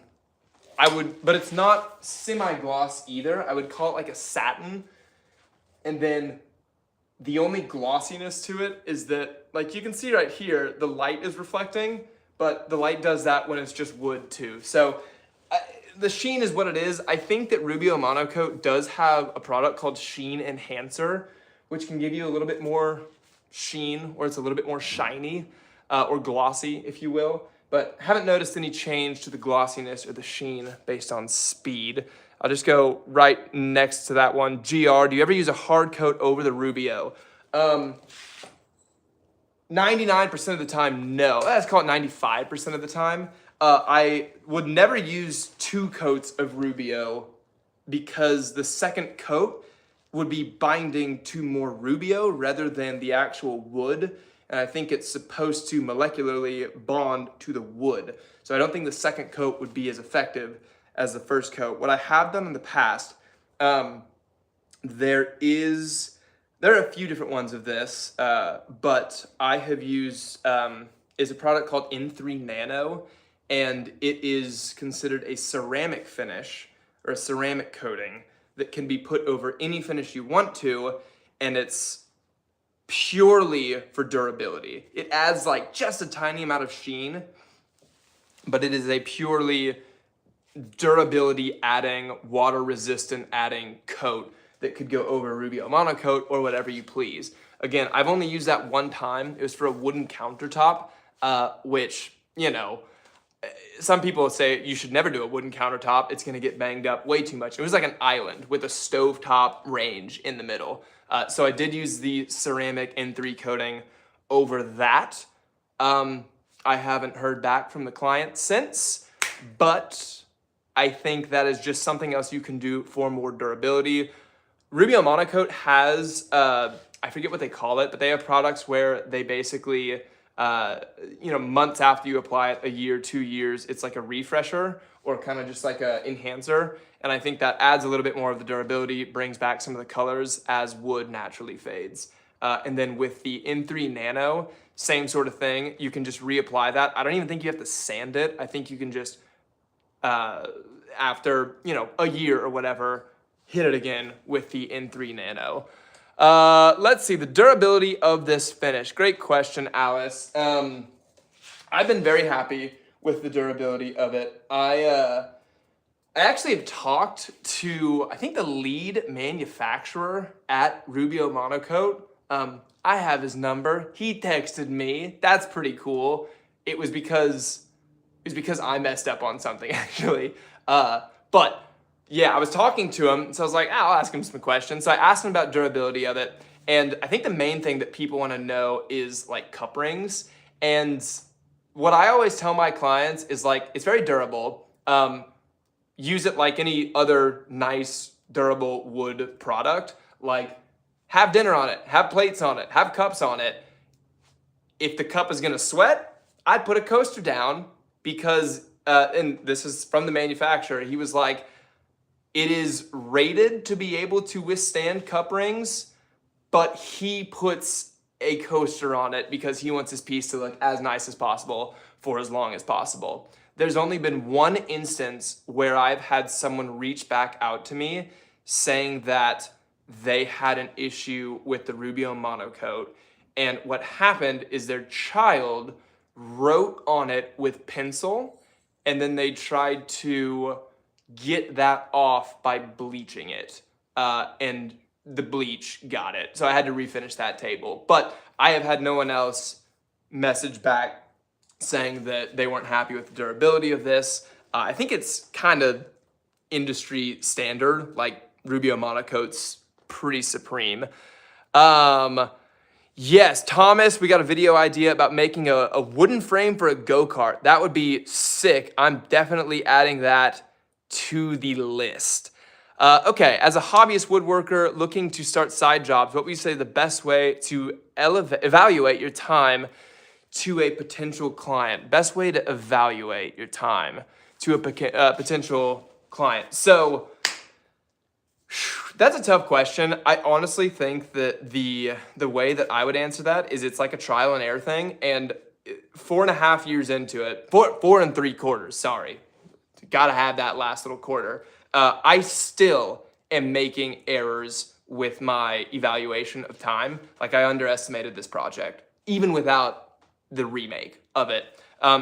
it's not semi-gloss either. I would call it like a satin. And then the only glossiness to it is that, like you can see right here, the light is reflecting, but the light does that when it's just wood too. So the sheen is what it is. I think that Rubio Monocoat does have a product called Sheen Enhancer, which can give you a little bit more sheen, or it's a little bit more shiny, or glossy, if you will. But haven't noticed any change to the glossiness or the sheen based on speed. I'll just go right next to that one. GR, do you ever use a hard coat over the Rubio? 99% of the time, no. Let's call it 95% of the time. I would never use 2 coats of Rubio because the second coat would be binding to more Rubio rather than the actual wood. And I think it's supposed to molecularly bond to the wood. So I don't think the second coat would be as effective as the first coat. What I have done in the past, there are a few different ones of this, but I have used, is a product called N3 Nano, and it is considered a ceramic finish or a ceramic coating that can be put over any finish you want to, and it's purely for durability. It adds like just a tiny amount of sheen, but it is a purely durability adding, water resistant adding coat that could go over Rubio Monocoat or whatever you please. Again, I've only used that one time. It was for a wooden countertop, which, you know, some people say you should never do a wooden countertop. It's gonna get banged up way too much. It was like an island with a stovetop range in the middle. So I did use the ceramic N3 coating over that. I haven't heard back from the client since, but I think that is just something else you can do for more durability. Rubio Monocoat has, I forget what they call it, but they have products where they basically, months after you apply it, a year, 2 years, it's like a refresher or kind of just like an enhancer. And I think that adds a little bit more of the durability, brings back some of the colors as wood naturally fades. And then with the N3 Nano, same sort of thing. You can just reapply that. I don't even think you have to sand it. I think you can just, after, a year or whatever, hit it again with the N3 Nano. Let's see, the durability of this finish. Great question, Alice. I've been very happy with the durability of it. I actually have talked to, I think, the lead manufacturer at Rubio Monocoat. I have his number. He texted me. That's pretty cool. It was because I messed up on something, actually. But yeah, I was talking to him, so I was like, I'll ask him some questions. So I asked him about durability of it, and I think the main thing that people want to know is like cup rings. And what I always tell my clients is like, it's very durable. Use it like any other nice, durable wood product. Like, have dinner on it, have plates on it, have cups on it. If the cup is gonna sweat, I'd put a coaster down because, and this is from the manufacturer, he was like, it is rated to be able to withstand cup rings, but he puts a coaster on it because he wants his piece to look as nice as possible for as long as possible. There's only been one instance where I've had someone reach back out to me saying that they had an issue with the Rubio Monocoat. And what happened is their child wrote on it with pencil, and then they tried to get that off by bleaching it. And the bleach got it. So I had to refinish that table. But I have had no one else message back saying that they weren't happy with the durability of this. I think it's kind of industry standard, like Rubio Monocoat's pretty supreme. Yes, Thomas, we got a video idea about making a wooden frame for a go-kart. That would be sick. I'm definitely adding that to the list. Okay, as a hobbyist woodworker looking to start side jobs, what would you say the best way to evaluate your time to a potential client? Best way to evaluate your time to a potential client. So that's a tough question. I honestly think that the way that I would answer that is it's like a trial and error thing. And 4.5 years into it, 4.75, sorry. Got to have that last little quarter. I still am making errors with my evaluation of time. Like I underestimated this project, even without the remake of it.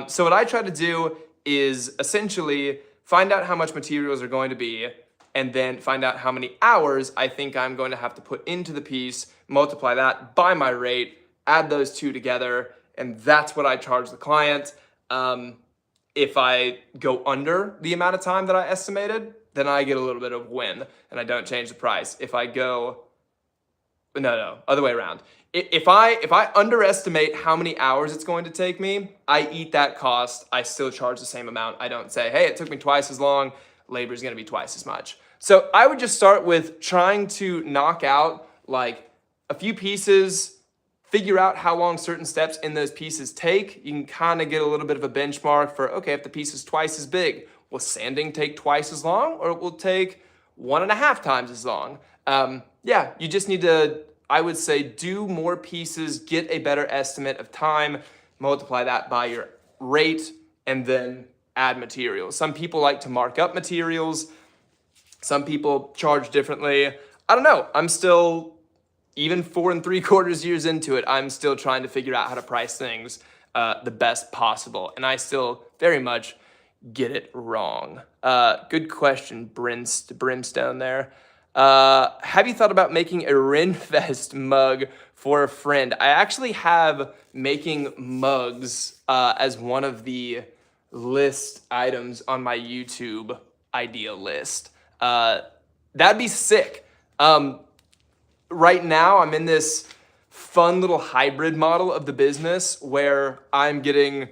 So what I try to do is essentially find out how much materials are going to be, and then find out how many hours I think I'm going to have to put into the piece, multiply that by my rate, add those two together, and that's what I charge the client. If I go under the amount of time that I estimated, then I get a little bit of win, and I don't change the price. If I go, no, other way around. If I underestimate how many hours it's going to take me, I eat that cost. I still charge the same amount. I don't say, hey, it took me twice as long. Labor is going to be twice as much. So I would just start with trying to knock out like a few pieces, figure out how long certain steps in those pieces take. You can kind of get a little bit of a benchmark for, okay, if the piece is twice as big, will sanding take twice as long, or it will take 1.5 times as long? Yeah, you just need to, I would say, do more pieces, get a better estimate of time, multiply that by your rate, and then add materials. Some people like to mark up materials. Some people charge differently. I don't know. I'm still, even 4.75 years into it, I'm still trying to figure out how to price things the best possible. And I still very much get it wrong. Good question, Brimstone there. Have you thought about making a Renfest mug for a friend? I actually have making mugs as one of the list items on my YouTube idea list. That'd be sick. Right now I'm in this fun little hybrid model of the business where I'm getting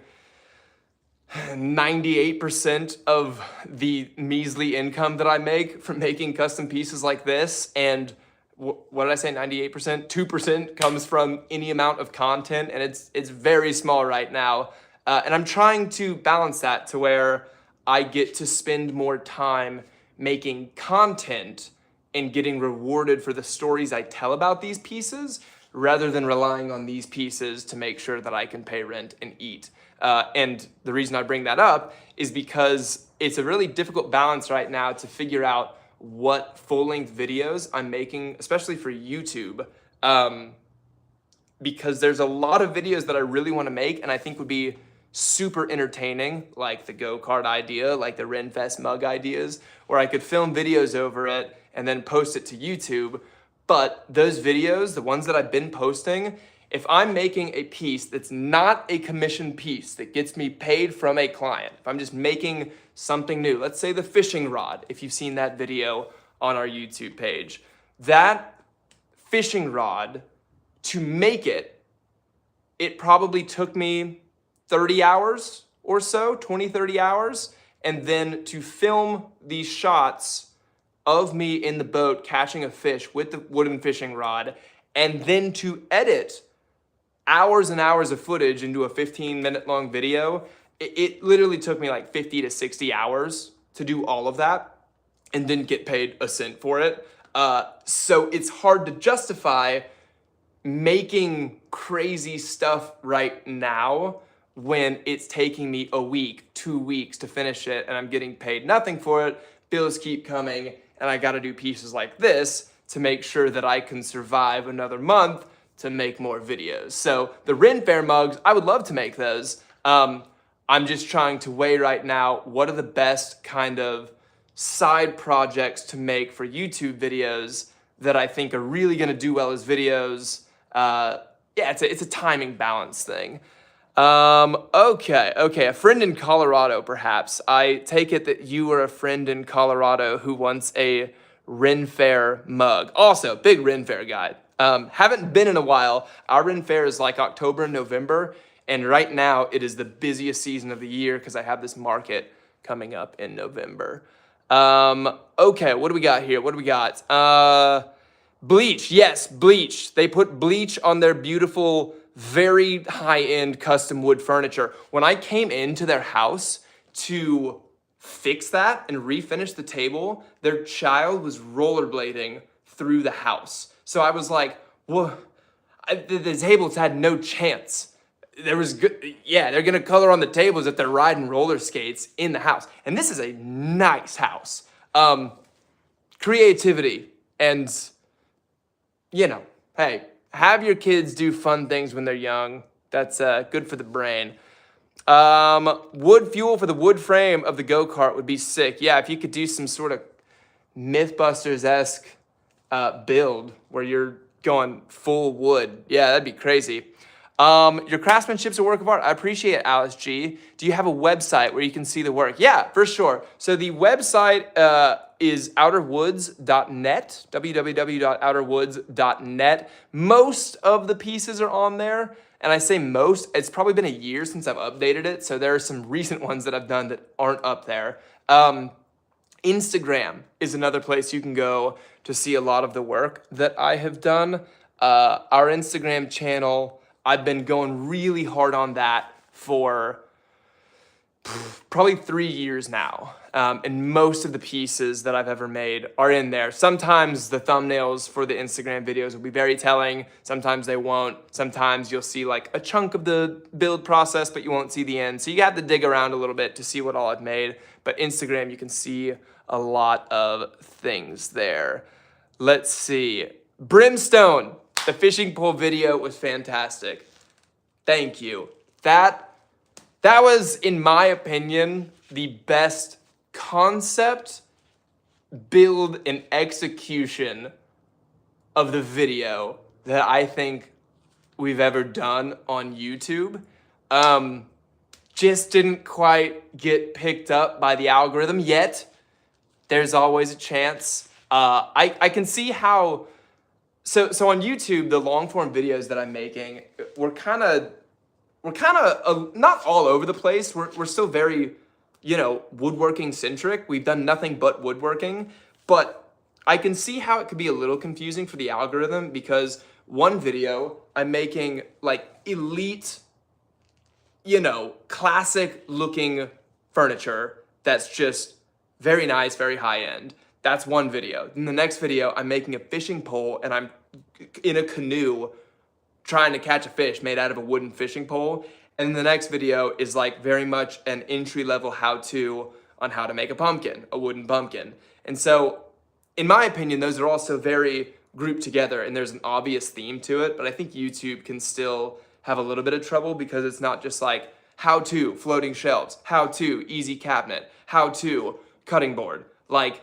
98% of the measly income that I make from making custom pieces like this. And what did I say, 98%? 2% comes from any amount of content, and it's very small right now. And I'm trying to balance that to where I get to spend more time making content and getting rewarded for the stories I tell about these pieces, rather than relying on these pieces to make sure that I can pay rent and eat. And the reason I bring that up is because it's a really difficult balance right now to figure out what full-length videos I'm making, especially for YouTube, because there's a lot of videos that I really want to make and I think would be super entertaining, like the go-kart idea, like the Renfest mug ideas, where I could film videos over it and then post it to YouTube. But those videos, the ones that I've been posting, if I'm making a piece that's not a commissioned piece that gets me paid from a client, if I'm just making something new, let's say the fishing rod, if you've seen that video on our YouTube page, that fishing rod, to make it, it probably took me 30 hours or so, 20, 30 hours, and then to film these shots of me in the boat catching a fish with the wooden fishing rod, and then to edit hours and hours of footage into a 15-minute long video, it literally took me like 50 to 60 hours to do all of that and didn't get paid a cent for it. So it's hard to justify making crazy stuff right now when it's taking me a week, 2 weeks to finish it and I'm getting paid nothing for it. Bills keep coming and I got to do pieces like this to make sure that I can survive another month to make more videos. So the Ren Fair mugs, I would love to make those. I'm just trying to weigh right now what are the best kind of side projects to make for YouTube videos that I think are really going to do well as videos. Yeah, it's a timing balance thing. Okay, a friend in Colorado, perhaps. I take it that you were a friend in Colorado who wants a Ren Fair mug. Also, big Ren Fair guy. Haven't been in a while. Our Ren Fair is like October and November, and right now it is the busiest season of the year because I have this market coming up in November. Okay, what do we got here? What do we got? Bleach, yes, bleach. They put bleach on their beautiful, very high-end custom wood furniture. When I came into their house to fix that and refinish the table, their child was rollerblading through the house. So I was like, well, the tables had no chance. There was good, yeah, they're gonna color on the tables if they're riding roller skates in the house. And this is a nice house. Creativity and, you know, hey, have your kids do fun things when they're young. That's good for the brain. Wood fuel for the wood frame of the go-kart would be sick. Yeah, if you could do some sort of Mythbusters-esque build where you're going full wood. Yeah, that'd be crazy. Your craftsmanship's a work of art. I appreciate it, Alice G. Do you have a website where you can see the work? Yeah, for sure. So the website is outerwoods.net, www.outerwoods.net. Most of the pieces are on there. And I say most, it's probably been a year since I've updated it. So there are some recent ones that I've done that aren't up there. Instagram is another place you can go to see a lot of the work that I have done. Our Instagram channel, I've been going really hard on that for probably 3 years now. And most of the pieces that I've ever made are in there. Sometimes the thumbnails for the Instagram videos will be very telling. Sometimes they won't. Sometimes you'll see like a chunk of the build process, but you won't see the end. So you have to dig around a little bit to see what all I've made. But Instagram, you can see a lot of things there. Let's see. Brimstone. The fishing pole video was fantastic. Thank you. That was, in my opinion, the best concept, build, and execution of the video that I think we've ever done on YouTube. Just didn't quite get picked up by the algorithm yet. There's always a chance. I can see how. So on YouTube, the long form videos that I'm making, we're kind of not all over the place. We're still very, woodworking centric. We've done nothing but woodworking, but I can see how it could be a little confusing for the algorithm because one video I'm making like elite, classic looking furniture that's just very nice, very high end. That's one video. In the next video, I'm making a fishing pole and I'm in a canoe trying to catch a fish made out of a wooden fishing pole. And the next video is like very much an entry-level how-to on how to make a pumpkin, a wooden pumpkin. And so, in my opinion, those are also very grouped together and there's an obvious theme to it, but I think YouTube can still have a little bit of trouble because it's not just like how-to floating shelves, how-to easy cabinet, how-to cutting board. Like,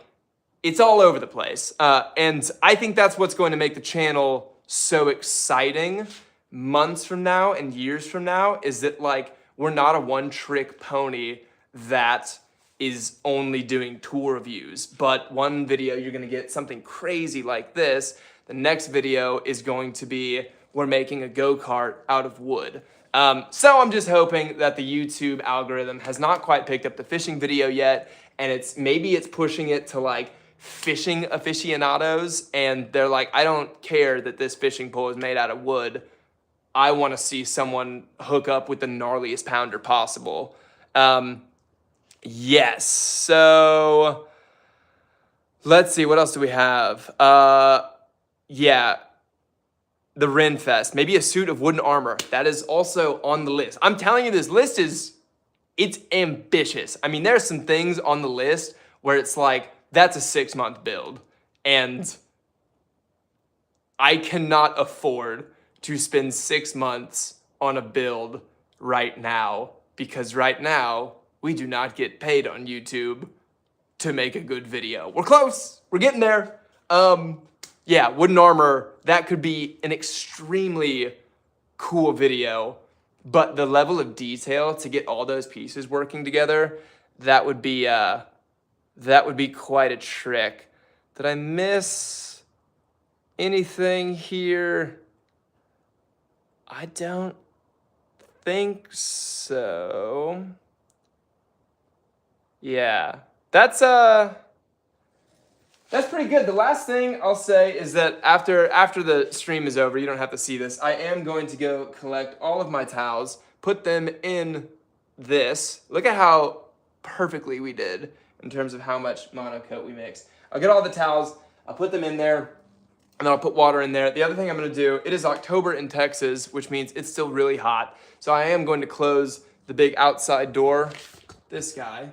it's all over the place. And I think that's what's going to make the channel so exciting months from now and years from now is that like we're not a one-trick pony that is only doing tool reviews. But one video you're gonna get something crazy like this. The next video is going to be we're making a go-kart out of wood. So I'm just hoping that the YouTube algorithm has not quite picked up the fishing video yet, and maybe it's pushing it to like fishing aficionados, and they're like, I don't care that this fishing pole is made out of wood. I want to see someone hook up with the gnarliest pounder possible. Yes, so let's see, what else do we have? Yeah, the Ren Fest. Maybe a suit of wooden armor. That is also on the list. I'm telling you, this list it's ambitious. I mean, there's some things on the list where it's like, that's a 6-month build. And I cannot afford to spend 6 months on a build right now, because right now we do not get paid on YouTube to make a good video. We're close. We're getting there. Yeah, wooden armor, that could be an extremely cool video, but the level of detail to get all those pieces working together, that would be quite a trick. Did I miss anything here? I don't think so. Yeah, that's pretty good. The last thing I'll say is that after the stream is over, you don't have to see this, I am going to go collect all of my towels, put them in this. Look at how perfectly we did in terms of how much monocoat we mixed. I'll get all the towels, I'll put them in there, and then I'll put water in there. The other thing I'm gonna do, it is October in Texas, which means it's still really hot. So I am going to close the big outside door, this guy,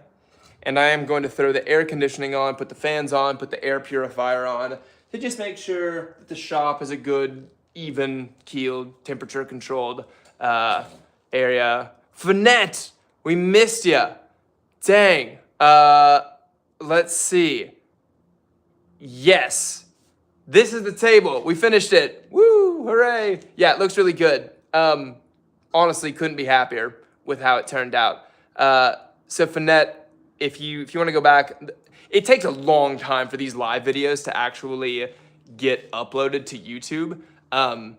and I am going to throw the air conditioning on, put the fans on, put the air purifier on, to just make sure that the shop is a good, even keeled, temperature controlled area. Finette, we missed ya. Dang. Let's see. Yes. This is the table. We finished it. Woo, hooray. Yeah, it looks really good. Honestly, couldn't be happier with how it turned out. So Finette, if you want to go back, it takes a long time for these live videos to actually get uploaded to YouTube. I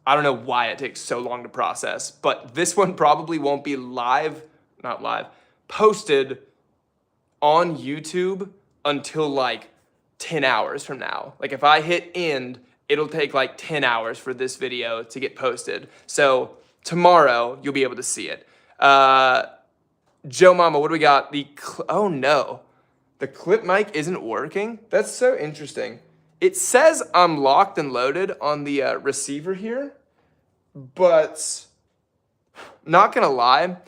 don't know why it takes so long to process, but this one probably won't be posted on YouTube until like 10 hours from now. Like if I hit end, it'll take like 10 hours for this video to get posted. So tomorrow you'll be able to see it. Joe Mama, what do we got? Oh no, the clip mic isn't working. That's so interesting. It says I'm locked and loaded on the receiver here, but not gonna lie,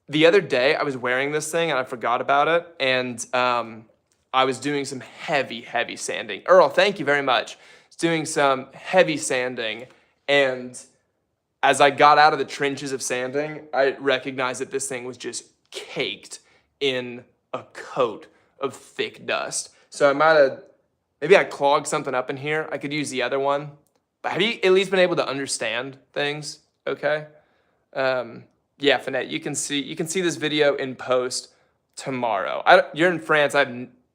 the other day I was wearing this thing and I forgot about it, and I was doing some heavy sanding. Earl, thank you very much. I was doing some heavy sanding, and as I got out of the trenches of sanding, I recognized that this thing was just caked in a coat of thick dust. So maybe I clogged something up in here. I could use the other one. But have you at least been able to understand things? Okay. Yeah, Finette, you can see this video in post tomorrow. You're in France.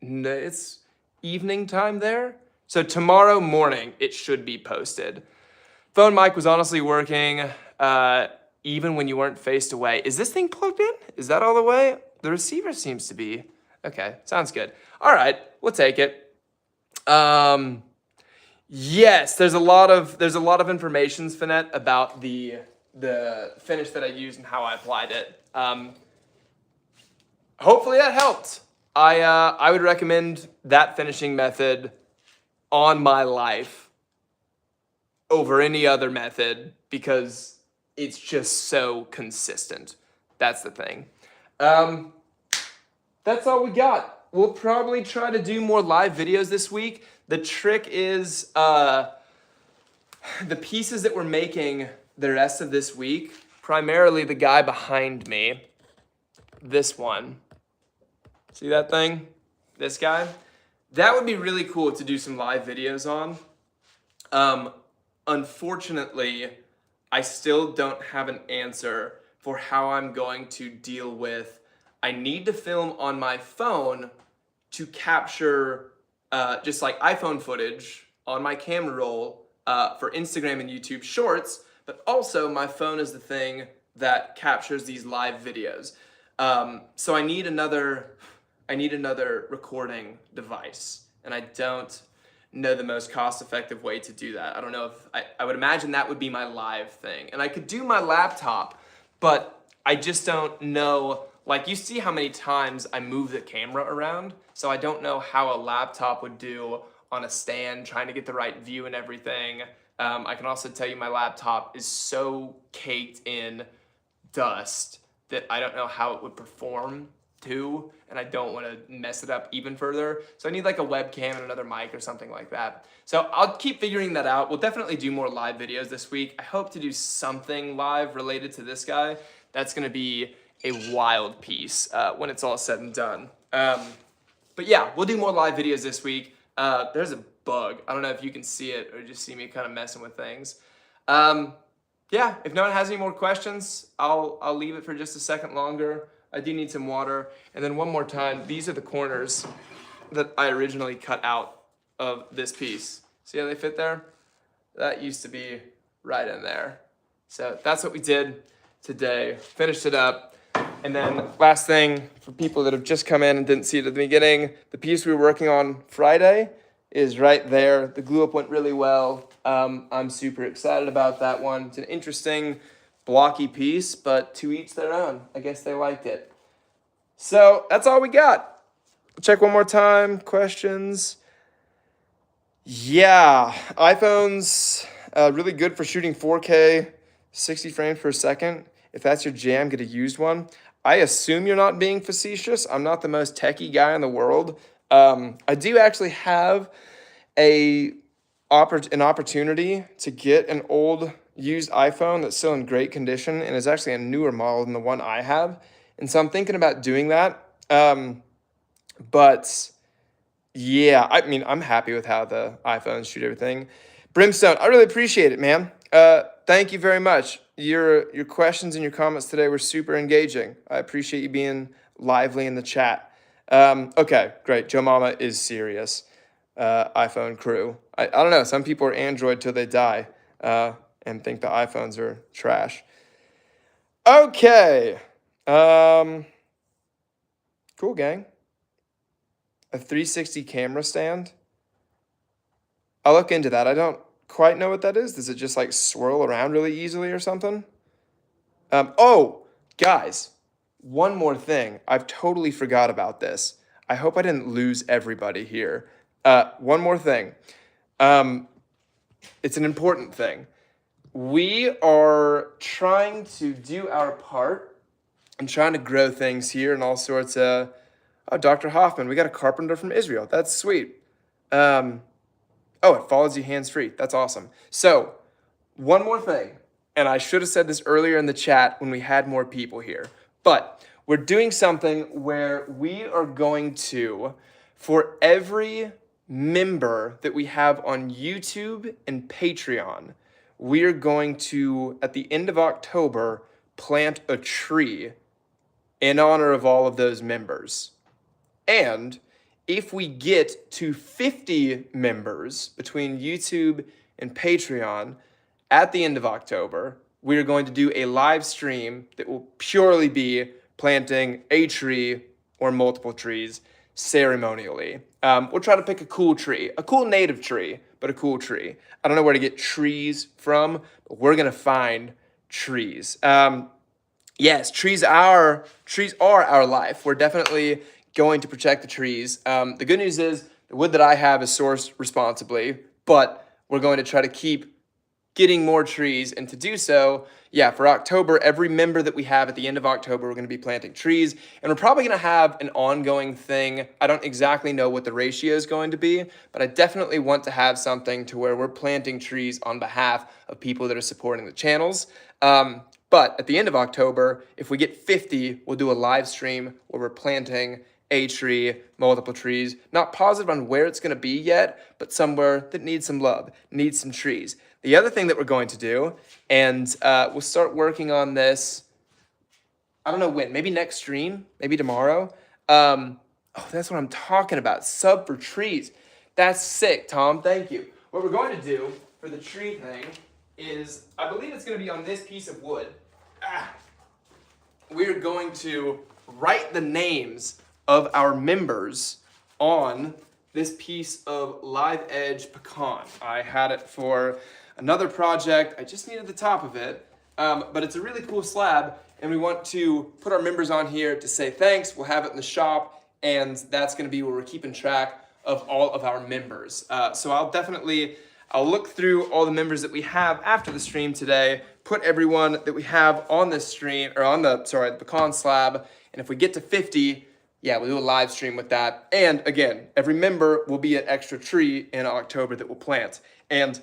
It's evening time there, so tomorrow morning it should be posted. Phone mic was honestly working even when you weren't faced away. Is this thing plugged in? Is that all the way? The receiver seems to be. Okay, sounds good. All right, we'll take it. Yes, there's a lot of information, Finette, about the finish that I used and how I applied it. Hopefully that helped. I would recommend that finishing method on my life over any other method because it's just so consistent. That's the thing. That's all we got. We'll probably try to do more live videos this week. The trick is the pieces that we're making the rest of this week, primarily the guy behind me, this one. See that thing? This guy? That would be really cool to do some live videos on. Unfortunately, I still don't have an answer for how I'm going to deal with, I need to film on my phone to capture just like iPhone footage on my camera roll for Instagram and YouTube Shorts, but also my phone is the thing that captures these live videos. So I need another recording device, and I don't know the most cost-effective way to do that. I don't know if, I would imagine that would be my live thing. And I could do my laptop, but I just don't know, like you see how many times I move the camera around, so I don't know how a laptop would do on a stand, trying to get the right view and everything. I can also tell you my laptop is so caked in dust that I don't know how it would perform too, and I don't want to mess it up even further. So I need like a webcam and another mic or something like that. So I'll keep figuring that out. We'll definitely do more live videos this week. I hope to do something live related to this guy. That's gonna be a wild piece when it's all said and done. But yeah, we'll do more live videos this week. There's a bug. I don't know if you can see it or just see me kind of messing with things. Yeah, if no one has any more questions, I'll leave it for just a second longer. I do need some water. And then one more time, these are the corners that I originally cut out of this piece. See how they fit there? That used to be right in there. So that's what we did today. Finished it up. And then last thing, for people that have just come in and didn't see it at the beginning, the piece we were working on Friday is right there. The glue up went really well. I'm super excited about that one. It's an interesting blocky piece, but to each their own. I guess they liked it. So that's all we got. Check one more time. Questions? Yeah, iPhone's really good for shooting 4K, 60 frames per second. If that's your jam, get a used one. I assume you're not being facetious. I'm not the most techie guy in the world. I do actually have an opportunity to get an old used iPhone that's still in great condition and is actually a newer model than the one I have. And so I'm thinking about doing that. But yeah, I mean, I'm happy with how the iPhones shoot everything. Brimstone, I really appreciate it, man. Thank you very much. Your questions and your comments today were super engaging. I appreciate you being lively in the chat. Okay, great. Joe Mama is serious. iPhone crew. I don't know. Some people are Android till they die and think the iPhones are trash. Okay. Cool, gang. A 360 camera stand. I'll look into that. I don't quite know what that is. Does it just like swirl around really easily or something? Oh, guys, one more thing. I've totally forgot about this. I hope I didn't lose everybody here. One more thing. It's an important thing. We are trying to do our part and trying to grow things here and all sorts of... Oh, Dr. Hoffman, we got a carpenter from Israel. That's sweet. Oh, it follows you hands-free. That's awesome. So, one more thing, and I should have said this earlier in the chat when we had more people here, but we're doing something where we are going to, for every member that we have on YouTube and Patreon, we are going to, at the end of October, plant a tree in honor of all of those members. And if we get to 50 members between YouTube and Patreon at the end of October, we are going to do a live stream that will purely be planting a tree or multiple trees ceremonially. We'll try to pick a cool tree, a cool native tree, but a cool tree. I don't know where to get trees from, but we're going to find trees. Yes, trees are our life. We're definitely going to protect the trees. The good news is the wood that I have is sourced responsibly, but we're going to try to keep getting more trees. And to do so, yeah, for October, every member that we have at the end of October, we're going to be planting trees. And we're probably going to have an ongoing thing. I don't exactly know what the ratio is going to be, but I definitely want to have something to where we're planting trees on behalf of people that are supporting the channels. But at the end of October, if we get 50, we'll do a live stream where we're planting a tree, multiple trees. Not positive on where it's going to be yet, but somewhere that needs some love, needs some trees. The other thing that we're going to do, and we'll start working on this, I don't know when, maybe next stream, maybe tomorrow. Oh, that's what I'm talking about, sub for trees. That's sick, Tom, thank you. What we're going to do for the tree thing is, I believe it's going to be on this piece of wood. We're going to write the names of our members on this piece of live edge pecan. I had it for another project. I just needed the top of it, but it's a really cool slab, and we want to put our members on here to say thanks. We'll have it in the shop, and that's going to be where we're keeping track of all of our members. So I'll look through all the members that we have after the stream today, put everyone that we have on this stream, or on the pecan slab, and if we get to 50, yeah, we'll do a live stream with that. And again, every member will be an extra tree in October that we'll plant. And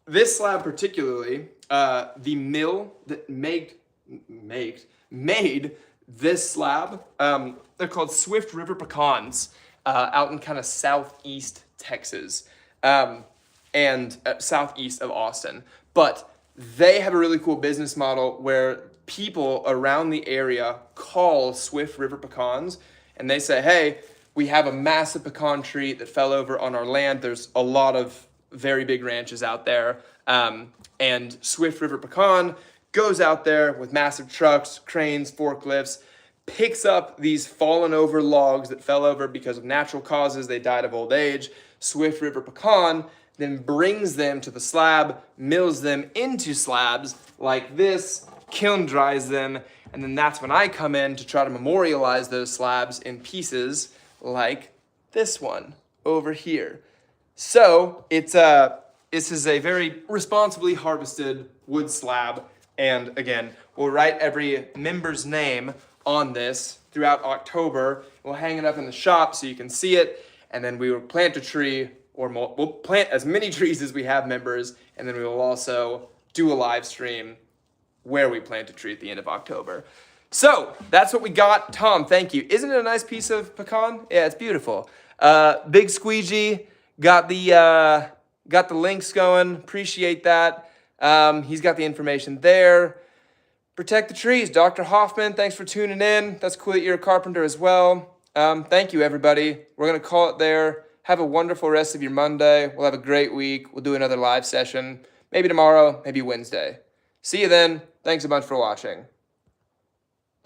this slab particularly, the mill that made this slab, they're called Swift River Pecans, out in kind of southeast Texas, and southeast of Austin. But they have a really cool business model where people around the area call Swift River Pecans, and they say, hey, we have a massive pecan tree that fell over on our land. There's a lot of very big ranches out there. And Swift River Pecan goes out there with massive trucks, cranes, forklifts, picks up these fallen over logs that fell over because of natural causes. They died of old age. Swift River Pecan then brings them to the slab, mills them into slabs like this, kiln dries them, and then that's when I come in to try to memorialize those slabs in pieces like this one over here. So this is a very responsibly harvested wood slab, and again, we'll write every member's name on this throughout October. We'll hang it up in the shop so you can see it, and then we will plant a tree, or we'll plant as many trees as we have members, and then we will also do a live stream where we plant a tree at the end of October. So that's what we got. Tom, thank you. Isn't it a nice piece of pecan? Yeah, it's beautiful. Big squeegee, got the links going. Appreciate that. He's got the information there. Protect the trees. Dr. Hoffman, thanks for tuning in. That's cool that you're a carpenter as well. Thank you, everybody. We're going to call it there. Have a wonderful rest of your Monday. We'll have a great week. We'll do another live session. Maybe tomorrow, maybe Wednesday. See you then. Thanks a bunch for watching.